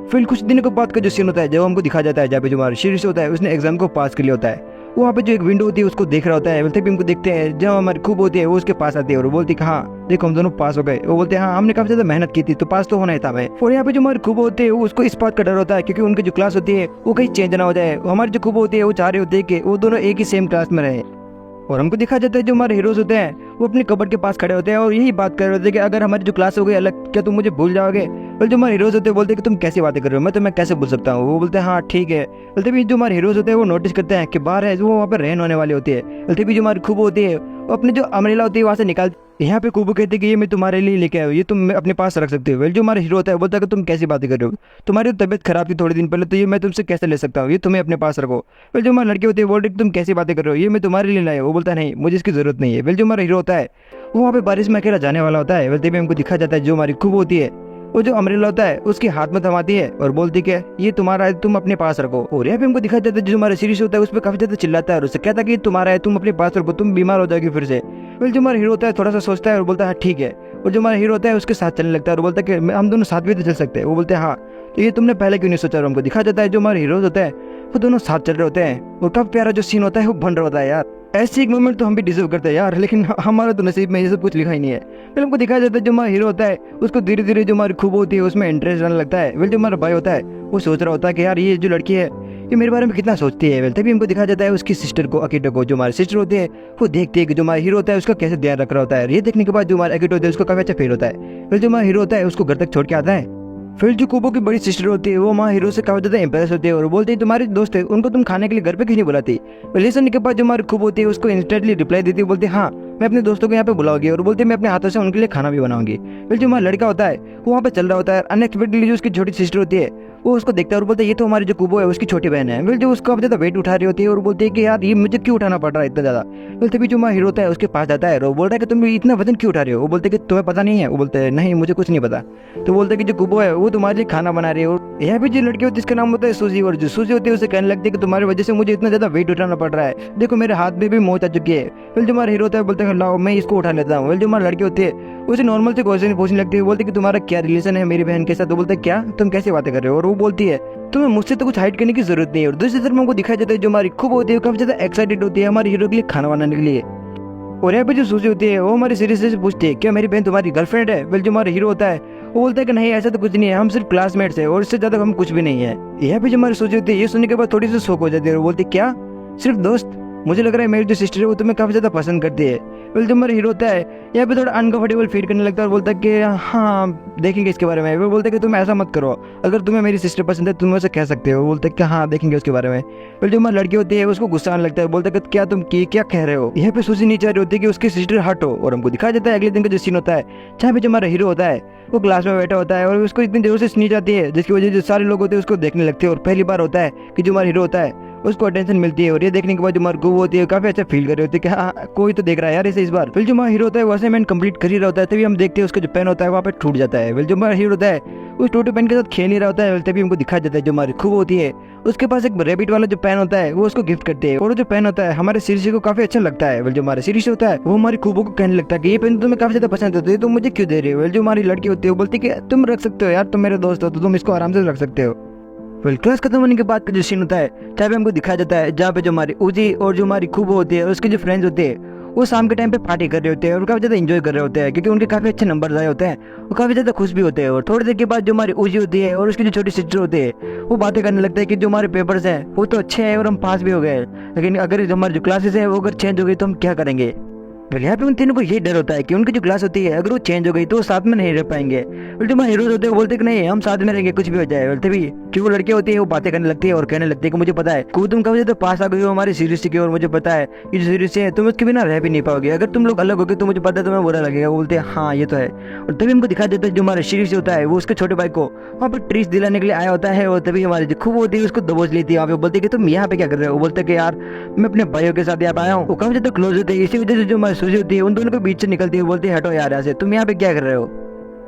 फिर कुछ दिनों के बाद का जो सीन होता है जब हमको दिखाया जाता है जहाँ पे जो हमारा शीरिशी होता है उसने एग्जाम को पास कर लिया होता है, वहाँ पे जो एक विंडो होती है उसको देख रहा होता है। बोलते भी हमको देखते हैं जब हमारी खूब होती है वो उसके पास आती है और बोलती है हाँ देखो हम दोनों पास हो गए। वो बोलते हैं हाँ हमने काफी ज्यादा मेहनत की थी तो पास तो होना ही था हमें। और यहाँ पे जो हमारी खूब होती है वो उसको इस बात का डर होता है क्योंकि उनकी जो क्लास होती है वो कहीं चेंज ना हो जाए। हमारी जो खूब होती है वो चाह रही होती है कि वो दोनों एक ही सेम क्लास में रहे। और हमको दिखा जाता है जो हमारे हीरोज होते हैं वो अपने कबर्ड के पास खड़े होते हैं और यही बात कर रहे होते हैं कि अगर हमारी जो क्लास हो गई अलग क्या तुम मुझे भूल जाओगे। बोलते जो हमारे हीरोज होते हैं बोलते हैं कि तुम कैसी बातें कर रहे हो, मैं तुम्हें कैसे भूल सकता हूँ। वो बोलते हैं हाँ ठीक है। बोलते भी जो हमारे हीरोज होते हैं वो नोटिस करते हैं कि बाहर है वो वहाँ पर रहने होने वाली होती है। बोलते भी जो हमारी खूब होती है वो अपनी जो अमरेला होती है वहाँ से निकाल यहाँ पे कुबू कहते हैं कि ये मैं तुम्हारे लिए लेके आया हूँ, ये तुम अपने पास रख सकते हो। जो हमारा हीरो होता है बोलता है कि तुम कैसी बातें कर रहे हो, तुम्हारी तबीयत खराब थी थोड़े दिन पहले तो ये मैं तुमसे कैसे ले सकता हूँ, ये तुम्हें अपने पास रखो। जो हमारे लड़के होते हैं बोल रहे तुम कैसी बातें कर रहे हो, ये मैं तुम्हारे लिए लाया। वो बोलता है नहीं मुझे इसकी जरूरत नहीं है। जो हमारा हीरो होता है वो वहाँ पे बारिश में अकेला जाने वाला होता है। बोलते भी हमको दिखा जाता है जो हमारी खूब होती है वो जो अमरेला होता है उसके हाथ में थमाती है और बोलती है ये तुम्हारा है तुम अपने पास रखो। और यहाँ पे हमको दिखा जाता है जो हमारा शीरिश होता है उस पर काफी ज्यादा चिल्लाता है और उससे कहता है कि तुम्हारा है तुम अपने पास रखो, तुम बीमार हो जाओगी फिर से। जो हमारा हीरो होता है थोड़ा सा सोचता है और बोलता है ठीक है। और जो हमारा हीरो होता है उसके साथ चलने लगता है और बोलता है कि हम दोनों साथ भी तो चल सकते हैं। वो बोलते हैं हाँ तो ये तुमने पहले क्यों नहीं सोचा। और हमको दिखा जाता है जो हमारे हीरोज होते हैं वो दोनों साथ चल रहे होते हैं और काफी प्यारा जो सीन होता है वो बन रहा होता है। यार ऐसी एक मोमेंट तो हम भी डिजर्व करते हैं यार, लेकिन हमारा तो नसीब में ये सब कुछ लिखा ही नहीं है। फिर हमको दिखाया जाता है जो हमारा हीरो होता है उसको धीरे धीरे जो हमारी खूब होती है उसमें इंटरेस्ट आने लगता है। जो हमारा भाई होता है वो सोच रहा होता है कि यार ये जो लड़की है ये मेरे बारे में कितना सोचती है। तभी हमको दिखाया जाता है उसकी सिस्टर को अकीटो को, जो हमारी सिस्टर होती है वो देखती है कि जो हमारा हीरो होता है उसका कैसे ध्यान रख रहा होता है। ये देखने के बाद जो हमारा अकीटो होता है उसको काफी अच्छा फील होता है। फिर जो हमारा हीरो होता है उसको घर तक छोड़ के आता है। फिर जो कुबो की बड़ी सिस्टर होती है वो हमारे हीरो से काफी ज्यादा इंप्रेस होती है और बोलती है तुम्हारे दोस्त है उनको तुम खाने के लिए घर पे क्यों नहीं बुलाती। ये सुनने के बाद जो हमारी खूब होती है उसको इंस्टेंटली रिप्लाई देती है, बोलती है हाँ मैं अपने दोस्तों को यहाँ पे बुलाऊंगी और बोलती है मैं अपने हाथों से उनके लिए खाना भी बनाऊंगी। फिर जो हमारा लड़का होता है वो वहाँ पे चल रहा होता है, अनएक्सपेक्टेडली जो उसकी छोटी सिस्टर होती है वो उसको देखता है और बोलता है ये तो हमारी जो कुबो है उसकी छोटी बहन है। फिर जो उसको अब ज्यादा वेट उठा रही होती है और बोलती है कि यार ये मुझे क्यों उठाना पड़ रहा है इतना ज्यादा। बोलते भी जो हमारा हीरो होता है उसके पास जाता है और बोल रहा है कि तुम इतना वजन क्यों उठा रहे हो। वो बोलते कि तुम्हें पता नहीं है। वो बोलते हैं नहीं मुझे कुछ नहीं पता। तो बोलते कि जो कुबो है वो तुम्हारे लिए खाना बना रही है। और यहाँ पे जो लड़की होती है इसका नाम होता है सूजी, और जो सूजी होती है उसे कहने लगती है कि तुम्हारी वजह से मुझे इतना ज्यादा वेट उठाना पड़ रहा है, देखो मेरे हाथ में भी मोच आ चुकी है। फिर जो हमारा हीरो होता है बोलते हैं लाओ मैं इसको उठा लेता हूँ। जो हमारी लड़की होती है उसे नॉर्मल से क्वेश्चन पूछने लगती है, बोलती है कि तुम्हारा क्या रिलेशन है मेरी बहन के साथ। तो बोलते है क्या तुम कैसे बातें कर रहे हो। और वो बोलती है तुम्हें मुझसे तो कुछ हाइड करने की जरूरत नहीं है। और दूसरी तरफ हमको दिखाया जाता है जो हमारी खूब होती है काफी ज्यादा एक्साइटेड होती है हमारे हीरो के लिए खाना बनाने के लिए। और यहाँ पे जो सूजी होती है वो हमारी सीरीज से पूछती है क्या मेरी बहन तुम्हारी गर्लफ्रेंड है। वेल जो हमारा हीरो होता है वो बोलता है कि नहीं ऐसा तो कुछ नहीं है, हम सिर्फ क्लासमेट्स है और इससे ज्यादा हम कुछ भी नहीं है। यहाँ पे जो हमारी सूजी होती है ये सुनने के बाद थोड़ी सी शौक हो जाती है और बोलती है क्या सिर्फ दोस्त, मुझे लग रहा है मेरी जो सिस्टर है वो तुम्हें काफी ज्यादा पसंद करती है। वेल जो हमारा हीरो होता है यहाँ पे थोड़ा अनकंफर्टेबल फील करने लगता है और बोलता है कि हाँ देखेंगे इसके बारे में। वो बोलते हैं कि तुम ऐसा मत करो, अगर तुम्हें मेरी सिस्टर पसंद है तुम उसे कह सकते हो। बोलते हैं कि हाँ देखेंगे उसके बारे में। वेल जो हमारी लड़की होती है उसको गुस्सा आने लगता है, बोलते हैं कि क्या तुम क्या कह रहे हो। यहाँ पे सूजी नहीं चाह रही होती है कि उसकी सिस्टर हट हो। और हमको दिखाया जाता है अगले दिन का जो सीन होता है जहाँ पे जो हमारा हीरो होता है वो क्लास में बैठा होता है और उसको इतनी देर से स्नीज आती है जिसकी वजह से सारे लोग होते हैं उसको देखने लगते हैं। और पहली बार होता है कि जो हमारा हीरो होता है उसको अटेंशन मिलती है। और ये देखने के बाद जो हमारी गुब होती है काफी अच्छा फील कर रही होती है कि हाँ कोई तो देख रहा है यार इसे इस बार। फिर जो हमारा हीरो होता है वो असाइनमेंट कंप्लीट कर ही रहा होता है तभी हम देखते हैं उसका जो पेन होता है वहाँ पे टूट जाता है। फिर जो हमारा हीरो होता है उस टोटो पेन के साथ खेल ही रहा होता है, तभी हमको दिखाई देता है जो हमारी खूब होती है उसके पास एक रैबिट वाला जो पेन होता है वो उसको गिफ्ट करते हैं। और वो जो पेन होता है हमारे शीर्षी को काफी अच्छा लगता है। जो हमारा शीर्षी होता है वो हमारी खूबों को कहने लगता है कि ये पेन तुम्हें काफी ज्यादा पसंद होती है, तुम मुझे क्यों दे रहे हो। जो हमारी लड़की होती है वो बोलती है कि तुम रख सकते हो यार, तुम मेरे दोस्त हो तो तुम इसको आराम से रख सकते हो। क्लास खत्म होने के बाद का जो सीन होता है जहाँ पे हमको दिखाया जाता है जहाँ पे जो हमारी उजी और जो हमारी खूब होती है उसके जो फ्रेंड्स होते हैं वो शाम के टाइम पे पार्टी कर रहे होते हैं और काफी ज्यादा एंजॉय कर रहे होते हैं क्योंकि उनके काफी अच्छे नंबर आए होते हैं। वो काफी ज्यादा खुश भी होते हैं। और थोड़ी देर के बाद जो हमारी उजी होती है और उसकी जो छोटी सिस्टर होती है वो बातें करने लगते हैं कि जो हमारे पेपर्स हैं वो तो अच्छे हैं और हम पास भी हो गए, लेकिन अगर जो हमारी जो क्लासेस है वो अगर चेंज हो गई तो हम क्या करेंगे। यहाँ पे उन तीनों को ये डर होता है कि उनकी जो क्लास होती है अगर वो चेंज हो गई तो वो साथ में नहीं रह पाएंगे। जो हमारे हीरोज होते हैं वो बोलते हैं कि नहीं हम साथ में रहेंगे कुछ भी हो जाए। तभी जो वो लड़की होती है वो बातें करने लगती है और कहने लगती है कि मुझे पता है कि तुम कभी तो पास आ गई हो हमारी सीरीज की और मुझे पता है ये जो सीरीज है तुम उसके बिना रह भी नहीं पाओगे, अगर तुम लोग अलग हो गए तो मुझे पता है तुम्हें बुरा लगेगा। वो बोलते हैं हाँ ये तो है। और तभी हमको दिखा देता है जो हमारा सीरीज होता है वो उसके छोटे भाई को वहाँ पर ट्रीट दिलाने के लिए आया होता है। और तभी हमारी जो खूब होती है उसको दबोच लेती है। वहाँ पे बोलती है कि तुम यहाँ पे क्या कर रहे हो। वो बोलते हैं कि यार मैं अपने भाइयों के साथ यहाँ पे आया हूँ। वो काफी ज्यादा क्लोज होते हैं, इसी वजह से जो हमारी सूजी होती है उन दोनों के बीच से निकलती है, बोलती है हटो यार यहाँ से, तुम यहाँ पे क्या कर रहे हो।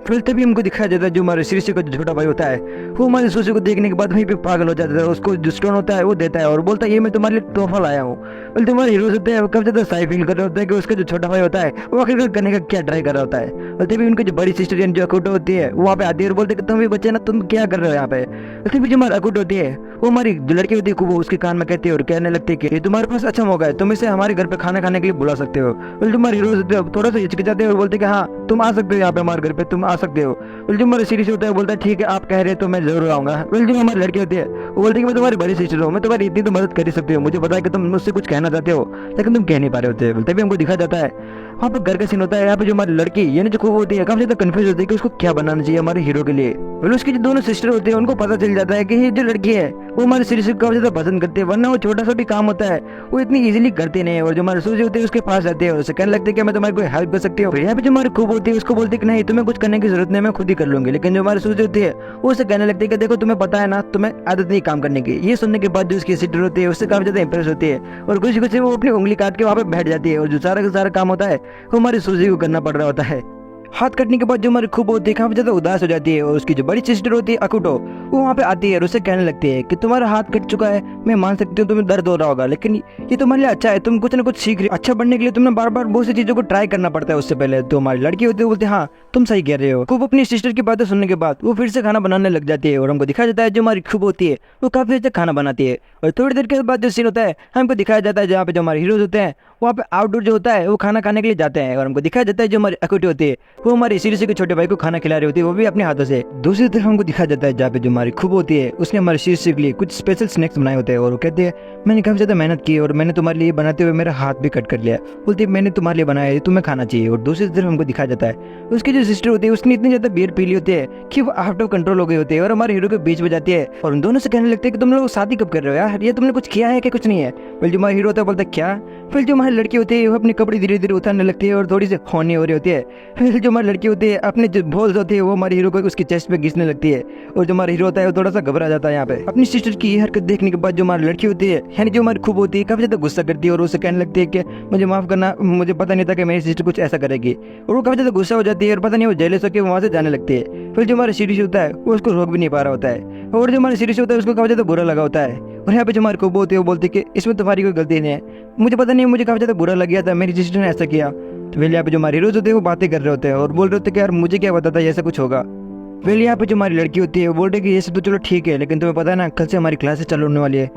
फिर तभी हमको दिखाया जाता है जो हमारे शीर्षी का जो छोटा भाई होता है वो हमारे सूजी को देखने के बाद वहीं पे पागल हो जाता है। उसको जो स्टोन होता है वो देता है और बोलता है ये मैं तुम्हारे लिए तोहफा लाया हूँ। बोलते तुम्हारे हीरोज होते हैं वो काफी ज्यादा साई फील कर रहे होते हैं कि उसका जो छोटा भाई होता है वो आखिरकार करने का क्या ट्राई कर रहा होता है। और तभी उनकी जो बड़ी सिस्टर जो अकुटो होती है वो वहाँ पे आती है और बोलते कि तुम भी बच्चे ना तुम क्या कर रहे हो यहाँ पे। तभी जो हमारी अकुटो होती है वो हमारी जो लड़की होती है वो उसके कान में कहती है और कहने लगती है कि ये तुम्हारे पास अच्छा मौका है, तुम इसे हमारे घर पे खाना खाने के लिए बुला सकते हो। तुम्हारे हीरोज होते हैं थोड़ा सा हिचकिचाते हैं और बोलते कि हाँ तुम आ सकते हो यहाँ पे हमारे घर पे, तुम आ सकते हो। जो हमारी सीरीज होता है बोलता है ठीक है आप कह रहे हो तो मैं जरूर आऊंगा। जो हमारी लड़की होती है वो बोलती है कि मैं तुम्हारी बड़ी सिस्टर हूँ, मैं तुम्हारी इतनी तो मदद कर ही सकती हूँ, मुझे पता है कि तुम मुझसे कुछ कहना चाहते हो लेकिन तुम कह नहीं पा रहे होते। तभी हमको दिखा जाता है वहाँ पर घर का सीन होता है। यहाँ पे जो हमारी लड़की यानी जो खूब होती है काफी ज्यादा कंफ्यूज होती है कि उसको क्या बनाना चाहिए हमारे हीरो के लिए। और उसकी जो दोनों सिस्टर होती है उनको पता चल जाता है कि ये जो लड़की है वो हमारी सीरीज को काफी ज्यादा पसंद करती है, वरना वो छोटा सा भी काम होता है वो इतनी इजीली करती नहीं है। और जो हमारी सूजी होती है उसके पास जाती है और उसे कहने लगती है कि मैं तुम्हारी कोई हेल्प कर सकती हूँ। यहाँ पे जो हमारी खूब होती है उसको बोलती है कि नहीं तुम्हें कुछ करने की जरूरत नहीं, मैं खुद ही कर लूंगी। लेकिन जो हमारी सूजी होती है वो उसे कहने लगती है कि देखो तुम्हें पता है ना तुम्हें आदत नहीं काम करने की। ये सुनने के बाद जो उसकी सिस्टर होती है उससे काफी ज्यादा इंप्रेस होती है और कुछ कुछ वो अपनी उंगली काट के वहाँ पे बैठ जाती है। और जो सारा का सारा काम होता है वो हमारी सूजी को करना पड़ रहा होता है। हाथ कटने के बाद जो हमारी खूब होती है काफी ज्यादा उदास हो जाती है और उसकी जो बड़ी सिस्टर होती है अकुटो वो वहाँ पे आती है और उसे कहने लगती है कि तुम्हारा हाथ कट चुका है, मैं मान सकती हूँ तुम्हें दर्द हो रहा होगा लेकिन ये तुम्हारे लिए अच्छा है, तुम कुछ ना कुछ सीख रही हो। अच्छा बनने के लिए तुमने बार बार बहुत सी चीजों को ट्राई करना पड़ता है उससे पहले। तो हमारी लड़की होती है बोलती है हाँ तुम सही कह रहे हो। खूब अपनी सिस्टर की बातें सुनने के बाद वो फिर से खाना बनाने लग जाती है और हमको दिखाया जाता है जो हमारी खूब होती है वो काफी अच्छा खाना बनाती है। और थोड़ी देर के बाद जो सीन होता है हमको दिखाया जाता है जहाँ पे जो हमारे हीरोज होते हैं वहाँ पे आउटडोर जो होता है वो खाना खाने के लिए जाते हैं। और हमको दिखाया जाता है जो हमारी अकुटी होती है वो हमारी सीरीज के छोटे भाई को खाना खिला रही होती है, वो भी अपने हाथों से। दूसरी तरफ हमको दिखाया जाता है जहाँ पे जो हमारी खूब होती है उसने हमारे सीरीज के लिए कुछ स्पेशल स्नैक्स बनाए होते हैं और वो कहते हैं मैंने काफी ज्यादा मेहनत की और मैंने तुम्हारे लिए बनाते हुए मेरा हाथ भी कट कर लिया। बोलती है मैंने तुम्हारे लिए बनाया है तुम्हें खाना चाहिए। और दूसरी तरफ हमको दिखाया जाता है उसकी जो सिस्टर होती है उसने इतनी ज्यादा बियर पी ली होती है कि वो आउट ऑफ कंट्रोल हो गई होती है और हमारे हीरो के बीच में जाती है और उन दोनों से कहने लगते हैं कि तुम लोग शादी कब कर रहे हो यार, ये तुमने कुछ किया है कि कुछ नहीं है। फिर जो हमारा हीरो होता है बोलता है क्या। फिर जो हमारी लड़की होती है वो अपने कपड़े धीरे धीरे उतारने लगती है और थोड़ी सी होनी हो रही होती है। फिर जो हमारी लड़की होती है अपने जो बॉल्स होती है वो हमारे हीरो को उसकी चेस्ट पे घिसने लगती है और जो हमारा हीरो होता है वो थोड़ा सा घबरा जाता है यहाँ पे। अपनी सिस्टर की ये हरकत देखने के बाद जो हमारी लड़की होती है यानी जो हमारी खूब होती है काफी ज्यादा गुस्सा करती है और उसे कहने लगती है कि मुझे माफ करना, मुझे पता नहीं था कि मेरी सिस्टर कुछ ऐसा करेगी। और वो काफी ज्यादा गुस्सा हो जाती है और पता नहीं वो जेलस होकर वहां से जाने लगती है। फिर जो हमारा सीरीज होता है वो उसको रोक भी नहीं पा रहा होता है और जो हमारा सीरीज होता है उसको काफी ज्यादा बुरा लगा होता है। और यहाँ पे जो हमारी खूब होती है वो बोलती है कि इसमें तुम्हारी कोई गलती नहीं है, मुझे पता नहीं मुझे काफी ज्यादा बुरा लग गया था, मेरी सिस्टर ने ऐसा किया। तो फिर यहाँ पे जो हमारे हीरोज होते हैं वो बातें कर रहे होते हैं और बोल रहे होते हैं कि यार मुझे क्या पता था ऐसा कुछ होगा। फिर यहाँ पे जो हमारी लड़की होती है वो बोल रही है कि ये सब तो चलो ठीक है लेकिन तुम्हें पता है ना कल से हमारी क्लासेस चालू होने वाली है।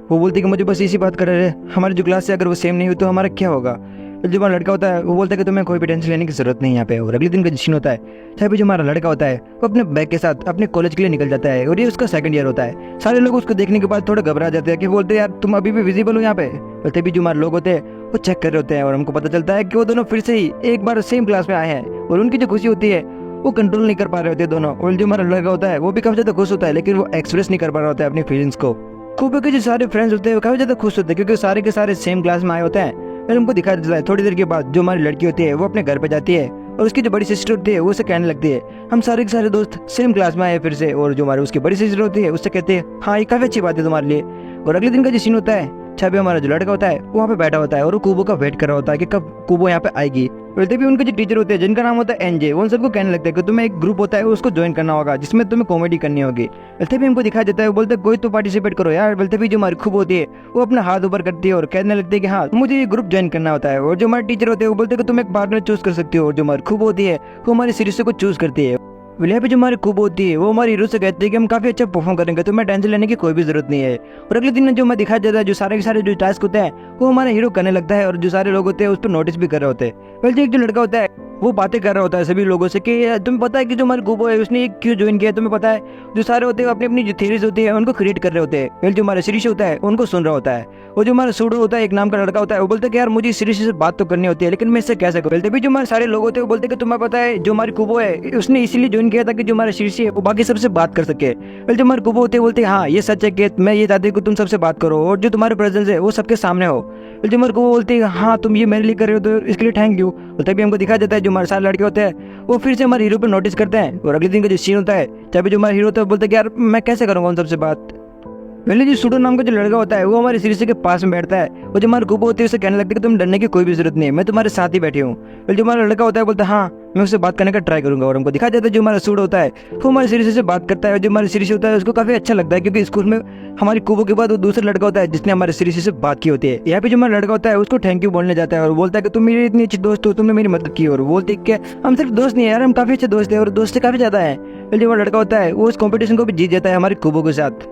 वो बोलती है कि मुझे बस इसी बात कर रहे हैं हमारी जो क्लास है अगर वो सेम नहीं हुई तो हमारा क्या होगा। जो हमारा लड़का होता है वो बोलता है कि तुम्हें कोई भी टेंशन लेने की जरूरत नहीं है यहाँ पे। और अगले दिन का सीन होता है जहाँ पे जो हमारा लड़का होता है वो अपने बैग के साथ अपने कॉलेज के लिए निकल जाता है और ये उसका सेकंड ईयर होता है। सारे लोग उसको देखने के बाद थोड़ा घबरा जाते हैं कि बोलते हैं यार तुम अभी भी विजिबल हो यहाँ पे। और तभी जो हमारे लोग होते हैं वो चेक कर रहे होते हैं और हमको पता चलता है कि वो दोनों फिर से ही एक बार सेम क्लास में आए हैं और उनकी जो खुशी होती है वो कंट्रोल नहीं कर पा रहे होते दोनों। और जो हमारा लड़का होता है वो भी काफी ज्यादा खुश होता है लेकिन वो एक्सप्रेस नहीं कर पा रहा होता है अपनी फीलिंग्स को। खूब के जो सारे फ्रेंड्स होते हैं वो काफी ज्यादा खुश होते हैं क्योंकि सारे के सारे सेम क्लास में आए होते हैं। फिर हमको दिखाया जाता है थोड़ी देर के बाद जो हमारी लड़की होती है वो अपने घर पे जाती है और उसकी जो बड़ी सिस्टर होती है वो उसे कहने लगती है हम सारे के सारे दोस्त सेम क्लास में आए फिर से। और जो हमारी उसकी बड़ी सिस्टर होती है उससे कहते हैं हाँ ये काफी अच्छी बात है तुम्हारे लिए। और अगले दिन का जो सीन होता है छवि हमारा जो लड़का होता है वो वहाँ पे बैठा होता है और वो कुबो का वेट कर रहा होता है कि कब कुबो यहाँ पे आएगी। वैसे भी उनके जो टीचर होते हैं जिनका नाम होता है एनजे, उन सबको कहने लगता है कि तुम्हें एक ग्रुप होता है उसको ज्वाइन करना होगा जिसमें तुम्हें कॉमेडी करनी होगी। वैसे भी हमको दिखाई देता है, वो बोलते हैं कोई तो पार्टिसिपेट करो यार। वैसे भी जो हमारी खूब होती है वो अपना हाथ ऊपर करती है और कहने लगती है कि हाँ मुझे ये ग्रुप ज्वाइन करना होता है। और जो हमारे टीचर होते हैं वो बोलते हैं कि तुम एक पार्टनर चूज कर सकती हो। और जो हमारी खूब होती है वो हमारी सीरीज को चूज करती है। यहाँ पे जो हमारी खूब होती है वो हमारी हीरो से कहती है कि हम काफी अच्छा परफॉर्म करेंगे, तो मैं टेंशन लेने की कोई भी जरूरत नहीं है। और अगले दिन जो हमें दिखाया जाता है जो सारे के सारे जो टास्क होते हैं वो हमारा हीरो करने लगता है और जो सारे लोग होते हैं उस पर नोटिस भी कर रहे होते हैं। वैसे एक जो लड़का होता है वो बातें कर रहा होता है सभी लोगों से कि तुम्हें पता है कि जो हमारे गुबो है उसने क्यों ज्वाइन किया, तुम्हें पता है। जो सारे होते हैं अपनी अपनी जो थ्योरीज होती है उनको क्रिएट कर रहे होते हैं। फिर जो हमारा शीर्ष होता है उनको सुन रहा होता है। और जो हमारा सूडो होता है एक नाम का लड़का होता है वो बोलता है कि यार मुझे शीर्ष से बात तो करनी होती है लेकिन मैं इससे कैसे करूं। तभी जो हमारे सारे लोग होते हैं वो बोलते हैं कि तुम्हें पता है जो हमारी कुबो है उसने इसीलिए ज्वाइन किया था कि जो हमारा शीर्ष है वो बाकी सबसे बात कर सके। फिर जो हमारे कुबो होते हैं बोलते हैं हाँ ये सच है कि मैं ये चाहती हूँ कि तुम सबसे बात करो और जो तुम्हारे प्रेजेंस है वो सबके सामने हो। फिर जो हमारे कुबो बोलते हैं हाँ तुम ये मेरे लिए कर रहे हो तो इसके लिए थैंक यू। तभी हमको दिखा देता है जो हमारे सारे लड़के होते हैं वो फिर से हमारे हीरो पे नोटिस करते हैं। और अगले दिन का जो सीन होता है तभी जो हमारा हीरो होता है बोलते हैं कि यार मैं कैसे करूंगा उन सबसे बात। पहले जो सूडो नाम का जो लड़का होता है वो हमारे सीरीज के पास में बैठता है और जो हमारे गुबो होती है उसे कहने लगता है कि तुम डरने की कोई भी जरूरत नहीं है, मैं तुम्हारे साथ ही बैठी हूँ। फिर जो हमारा लड़का होता है बोलता है हाँ मैं उससे बात करने का ट्राई करूंगा। और हमको दिखा जाता है जो हमारा सूडो होता है वो हमारे सीरीज से बात करता है। और जो हमारे सीरीज होता है उसको काफी अच्छा लगता है क्योंकि स्कूल में हमारी कुबो के बाद वो दूसरा लड़का होता है जिसने हमारे सीरीज से बात की होती है। यहाँ पे जो हमारा लड़का होता है उसको थैंक यू बोलने जाता है और बोलता है कि तुम मेरी इतनी अच्छी दोस्त हो, तुमने मेरी मदद की। और बोलते कि हम सिर्फ दोस्त नहीं है यार, हम काफी अच्छे दोस्त है और दोस्त से काफी ज्यादा है। फिर जो हमारा लड़का होता है वो उस कॉम्पिटिशन को भी जीत जाता है हमारी कुबो के साथ।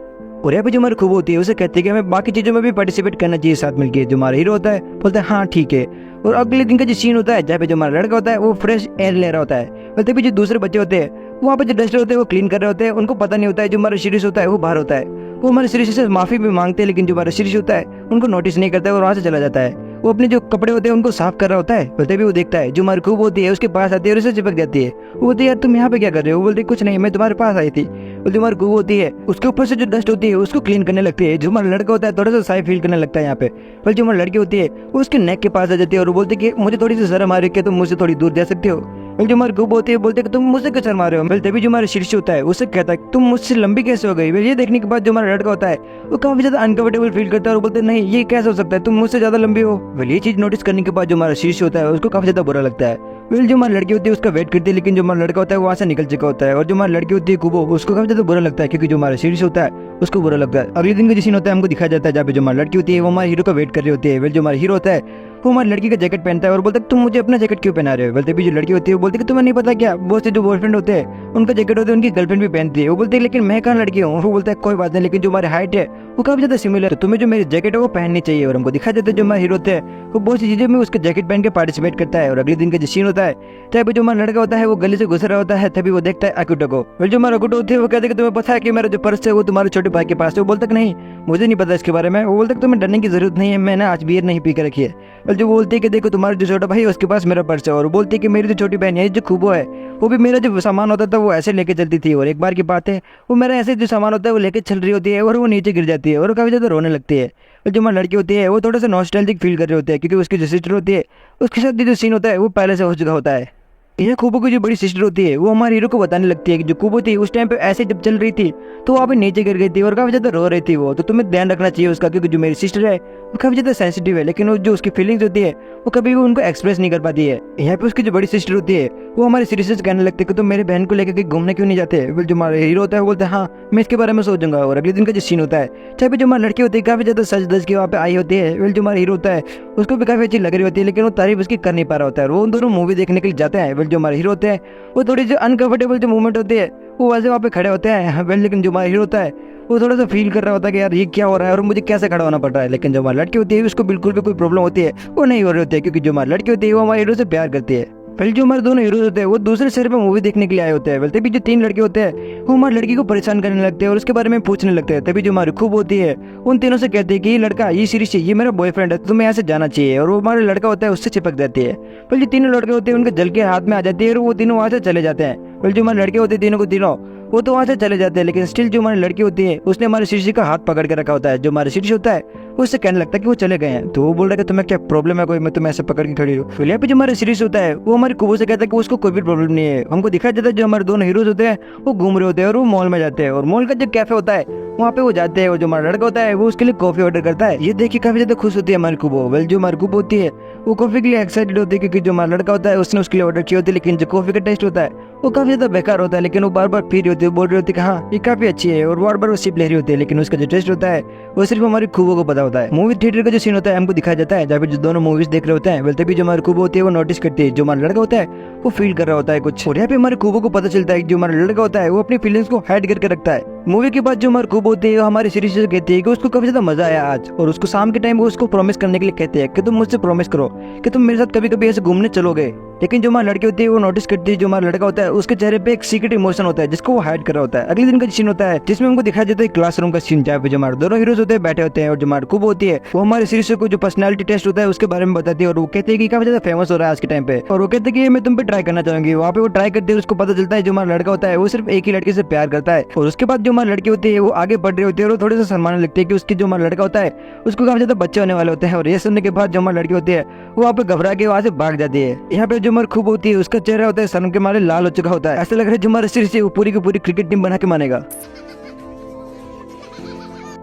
और यहाँ पे जो हमारी खूब होती है उसे कहती है कि हमें बाकी चीजों में भी पार्टिसिपेट करना चाहिए साथ मिलकर। जो हमारा हीरो होता है बोलता है हाँ ठीक है। और अगले दिन का जो सीन होता है जहाँ पे जो हमारा लड़का होता है वो फ्रेश एयर ले रहा होता है। वैसे भी जो दूसरे बच्चे होते हैं वहाँ पे जो डस्टर होते हैं वो क्लीन कर रहे होते हैं, उनको पता नहीं होता है जो हमारा शीर्ष होता है वो बाहर होता है। वो हमारे शीर्ष से माफी भी मांगते हैं लेकिन जो हमारा शीर्ष होता है उनको नोटिस नहीं करता है और वहाँ से चला जाता है। वो अपने जो कपड़े होते हैं उनको साफ कर रहा होता है। वैसे भी वो देखता है जो हमारी खूब होती है उसके पास आती है और उसे चिपक जाती है। वो बोलती है यार तुम यहाँ पे क्या कर रहे हो। वो बोलती है कुछ नहीं मैं तुम्हारे पास आई थी। वो जो हमारी खूब होती है उसके ऊपर से जो डस्ट होती है उसको क्लीन करने लगती है। जो हमारा लड़का होता है थोड़ा सा साई फील करने लगता है यहाँ पे। पर जो हमारी लड़की होती है वो उसके नेक के पास आ जाती है और बोलती है कि मुझे थोड़ी सी शर्म आ रही है, तुम मुझसे थोड़ी दूर जा सकते हो। जो हमारी खूब होती है बोलते कि तुम मुझसे क्यों शर्मा रहे हो। तभी जो हमारा शीर्ष होता है उससे कहता है तुम मुझसे लंबी कैसे हो गई। ये देखने के बाद जो हमारा लड़का होता है वो काफी ज्यादा अनकंफर्टेबल फील करता है और बोलते नहीं ये कैसे हो सकता है, तुम मुझसे ज्यादा लंबी हो। ये चीज नोटिस करने के बाद जो हमारा शीर्ष होता है उसको काफी ज्यादा बुरा लगता है। जो हमारी लड़की होती है उसका वेट करती है लेकिन जो हमारा लड़का होता है वो वहाँ से निकल चुका होता है। और जो हमारी लड़की होती है कुबो उसको काफी ज्यादा बुरा लगता है क्योंकि जो हमारा शीर्ष होता है उसको बुरा लगता है। अगले दिन का जो सीन होता है हमको दिखाया जाता है जहाँ पे जो हमारी लड़की होती है वो हमारे हीरो का वेट कर रही होती है। जो हमारा हीरो होता है वो हमारी लड़की का जैकेट पहनता है और बोलता है तुम मुझे अपना जैकेट क्यों पहना रहे हो। बोलते भी जो लड़की होती है वो बोलती है कि तुम्हें नहीं पता क्या, बहुत से जो बॉयफ्रेंड होते हैं उनका जैकेट होता है उनकी गर्लफ्रेंड भी पहनती है। वो बोलते हैं लेकिन मैं कहाँ लड़की हूँ। वो बोलता है कोई बात नहीं लेकिन जो हमारी हाइट है वो काफी ज्यादा सिमिलर है, तुम्हें जो मेरी जैकेट है वो पहननी चाहिए। और हमको दिखा जाता है जो हमारा हीरो होता है वो बहुत सी चीजों में उसके जैकेट पहन के पार्टिसिपेट करता है। और अगले दिन का जो सीन होता है तभी जो हमारा लड़का होता है वो गली से गुजर रहा होता है तभी वो देखता है अकुटो को। और जो हमारा अकुटो होती है वो कहते हैं कि तुम्हें पता है कि मेरा जो पर्स है वो तुम्हारे छोटे भाई के पास है। वो बोलता है नहीं मुझे नहीं पता इसके बारे में। वो बोलता है तुम्हें डरने की जरूरत नहीं है, मैंने आज बियर नहीं पी कर रखी है। और जो बोलती है कि देखो तुम्हारा जो छोटा भाई है उसके पास मेरा पर्स है। और बोलती है कि मेरी जो छोटी बहन है जो खूबो है वो भी मेरा जो सामान होता था वो ऐसे लेके चलती थी। और एक बार की बात है वो मेरा ऐसे जो सामान होता है वो लेके चल रही होती है और वो नीचे गिर जाती है और काफी ज्यादा रोने लगती है। और जो हमारी लड़की होती है वो थोड़ा सा नॉस्टैल्जिक फील कर रहे होते हैं क्योंकि उसकी जो सिस्टर होती है उसके साथ जो सीन होता है वो पहले से हो चुका होता है। यह खूबो की जो बड़ी सिस्टर होती है वो हमारे हीरो को बताने लगती है कि जो खूबो थी उस टाइम पे ऐसे जब चल रही थी तो वहाँ पे नीचे गिर गई थी और काफी ज्यादा रो रही थी वो, तो तुम्हें ध्यान रखना चाहिए उसका क्योंकि जो मेरी सिस्टर है वो काफी ज्यादा सेंसिटिव है लेकिन वो जो उसकी फीलिंग्स होती है वो कभी भी उनको एक्सप्रेस नहीं कर पाती है। यहाँ पे उसकी जो बड़ी सिस्टर होती है वो हमारे सीरीज से कहने लगती है कि तुम मेरी बहन को लेकर घूमने क्यों नहीं जाते। जो हमारे हीरो होता है वो बोलते हैं हाँ मैं इसके बारे में सोचूंगा। और अगले दिन का जो सीन होता है चाहे भी जो हमारी लड़की होती है काफी ज्यादा सज धज के वहाँ पे आई होती है। जो हमारा हीरो होता है उसको भी काफी अच्छी लग रही होती है लेकिन वो तारीफ उसकी कर नहीं पा रहा होता है। वो दोनों मूवी देखने के लिए जाते हैं। जो हमारे हीरो होते हैं वो थोड़ी जो अनकंफर्टेबल जो मूवमेंट होती है वो वैसे वहाँ पे खड़े होते हैं। लेकिन जो हमारा हीरो होता है वो थोड़ा सा फील कर रहा होता है कि यार ये क्या हो रहा है और मुझे कैसे खड़ा होना पड़ रहा है। लेकिन जो हमारी लड़की होती है उसको बिल्कुल भी कोई प्रॉब्लम होती है वो नहीं हो रही होती है क्योंकि जो हमारी लड़की होती है वो हमारे हीरो से प्यार करती है। पहले जो हमारे दोनों हीरोज होते हैं वो दूसरे शहर में मूवी देखने के लिए आए होते हैं। तभी जो 3 लड़के होते हैं वो हमारी लड़की को परेशान करने लगते हैं और उसके बारे में पूछने लगते हैं। तभी जो हमारी खूब होती है उन तीनों से कहती है कि ये लड़का ये सीरीज ये मेरा बॉयफ्रेंड है, तुम्हें यहाँ से जाना चाहिए। और वो हमारे लड़का होता है उससे चिपक जाती है। पहले जो 3 लड़के होते हैं उनके जल के हाथ में आ जाती है और वो तीनों वहाँ से चले जाते हैं। पहले जो हमारे लड़के होते हैं तीनों को तीनों वो तो वहाँ से चले जाते हैं लेकिन स्टिल जो हमारी लड़की होती है उसने हमारे शीर्ष का हाथ पकड़ के रखा होता है। जो हमारे शीर्ष होता है उससे कहने लगता है कि वो चले गए हैं। तो वो बोल रहा है कि तुम्हें क्या प्रॉब्लम है कोई, मैं तुम्हें ऐसे पकड़ के खड़ी हूँ। फिर यहाँ पे जो हमारे शीर्ष होता है वो हमारे कुबो से कहता है कि उसको कोई भी प्रॉब्लम नहीं है। हमको दिखाया जाता है जो हमारे दोनों हीरोज होते हैं वो घूम रहे होते हैं और वो मॉल में जाते हैं। और मॉल का जो कैफे होता है वहाँ पे वो जाते हैं और जो हमारा लड़का होता है वो उसके लिए कॉफी ऑर्डर करता है। ये देख के काफी ज्यादा खुश होती है हमारी कुबो। वेल जो हमारी कुबो होती है वो कॉफी के लिए एक्साइटेड होती है क्योंकि जो हमारा लड़का होता है उसने उसके लिए ऑर्डर की होती है, लेकिन जो कॉफी का टेस्ट होता है वो काफी ज्यादा बेकार होता है। लेकिन वो बार बार पी रही होती है, बोल रही होती है कि हाँ ये काफी अच्छी है, और बार बार वो सिप ले रही होती है, लेकिन उसका जो टेस्ट होता है वो सिर्फ हमारी कुबो को पता होता है। मूवी थिएटर का जो सीन होता है हमको दिखाया जाता है जहाँ पे जो दोनों मूवीज देख रहे होते हैं। वेल तभी जो हमारी कुबो होती है वो नोटिस करती है जो हमारा लड़का होता है वो फील कर रहा होता है कुछ, और यहाँ पे हमारे कुबो को पता चलता है कि जो हमारा लड़का होता है वो अपनी फीलिंग्स को हाइड करके रखता है। मूवी के बाद जो हमारी कुबो होती है वो हमारी सीरीज से कहती है कि उसको काफी ज्यादा मजा आया आज, और उसको शाम के टाइम वो उसको प्रॉमिस करने के लिए कहते हैं कि तुम मुझसे प्रॉमिस करो कि तुम मेरे साथ कभी कभी ऐसे घूमने चलोगे। लेकिन जो हमारी लड़की होती है वो नोटिस करती है जो हमारा लड़का होता है उसके चेहरे पे एक सीक्रेट इमोशन होता है जिसको वो हाइड कर रहा होता है। अगले दिन का सीन होता है जिसमें हमको दिखाया जाता है क्लासरूम का सीन जहाँ पे जो हमारे दोनों हीरोज होते हैं बैठे होते हैं, और जो हमारी कुबो होती है वो हमारे सीरीज को जो पर्सनालिटी टेस्ट होता है उसके बारे में बताती है, और वो कहते हैं कि काफी ज्यादा फेमस हो रहा है आज के टाइम पे, और वो कहते हैं कि मैं तुम पे ट्राई करना चाहूंगी। वहाँ पे वो ट्राई करते हैं, उसको पता चलता है जो हमारा लड़का होता है वो सिर्फ एक ही लड़की से प्यार करता है। और उसके बाद जो हमारी लड़की होती है वो आगे बढ़ रही होती है और थोड़े से शर्माने लगती है कि उसकी जो हमारा लड़का होता है उसको काफी ज्यादा बच्चे होने वाले होते हैं। और ये सुनने के बाद जो हमारी लड़की होती है वो वहाँ पे घबरा के वहाँ से भाग जाती है। यहाँ पे जो हमारी खूब होती है उसका चेहरा होता है शर्म के मारे लाल हो चुका होता है, ऐसा लग रहा है जो हमारा सीरीज है वो पूरी की पूरी क्रिकेट टीम बना के मानेगा।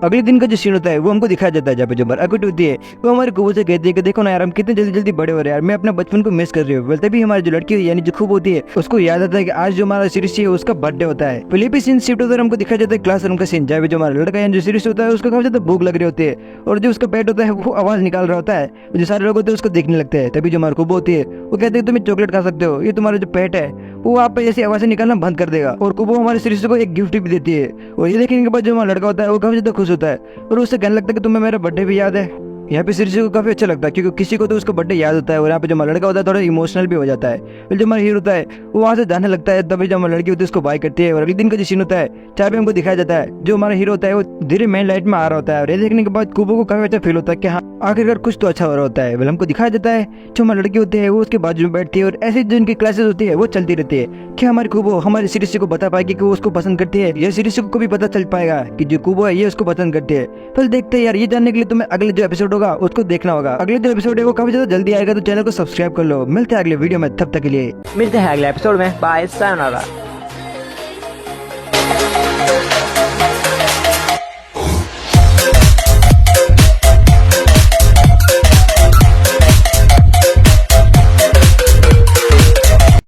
अगले दिन का जो सीन होता है वो हमको दिखाया जाता है जहाँ पे जो बरअकुट होती है वो हमारे कुबो से कहती है कि देखो ना यार हम कितने जल्दी जल्दी बड़े हो रहे हैं यार, मैं अपने बचपन को मिस कर रही हूँ। बोलते भी हमारी जो लड़की यानी जो खूब होती है उसको याद आता है कि आज जो हमारा सीरीज है उसका बर्थडे होता है। पहले भी सीन शिफ्ट होता है, हमको दिखाया जाता है क्लासरूम का सीन जहाँ पे जो हमारा लड़का यानी जो सीरीज होता है उसको काफी ज्यादा भूख लग रही होती है, और जो उसका पेट होता है वो आवाज निकाल रहा होता है। जो सारे लोग होते हैं उसको देखने लगते हैं। तभी जो हमारी कुबो होती है वो कहते हैं तुम्हें चॉकलेट खा सकते हो, ये तुम्हारा जो पेट है वो आप पे ऐसी आवाजें निकालना बंद कर देगा। और कुबो हमारे सीरीज को एक गिफ्ट भी देती है, और ये देखने के बाद जो हमारा लड़का होता है वो काफी ज्यादा खुश होता है और उससे कहने लगता है कि तुम्हें मेरा बर्थडे भी याद है। यहाँ पे सीरीज को काफी अच्छा लगता है क्योंकि किसी को तो उसका बर्थडे याद होता है, और यहाँ पे जो हमारा लड़का होता है थोड़ा इमोशनल भी हो जाता है। फिर जो हमारा हीरो होता है वो वहाँ से जाने लगता है, तभी जो हमारी लड़की होती है उसको बाय करती है। और अगले दिन का जो सीन होता है जहाँ पे हमको दिखाया जाता है जो हमारा हीरो होता है वो धीरे मेन लाइट में आ रहा होता है, और ये देखने के बाद कुबो को काफी अच्छा फील होता है कि हाँ आखिरकार कुछ तो अच्छा हो रहा होता है। वेल हमको दिखाया जाता है जो हमारी लड़की होती है वो उसके बाजू में बैठती है, और ऐसी जो इनकी क्लासेस होती है वो चलती रहती है कि हमारी कुबो हमारी सीरीज को बता पाएगी कि वो उसको पसंद करती है, ये सीरीज को भी पता चल पाएगा कि जो कुबो है ये उसको पसंद करती है। फिर देखते हैं यार, ये जानने के लिए तुम्हें अगले जो एपिसोड होगा उसको देखना होगा। अगले जो एपिसोड है वो काफी ज्यादा जल्दी आएगा, तो चैनल को सब्सक्राइब कर लो। मिलते हैं अगले वीडियो में, तब तक के लिए मिलते हैं अगले एपिसोड में। Bye, sayonara.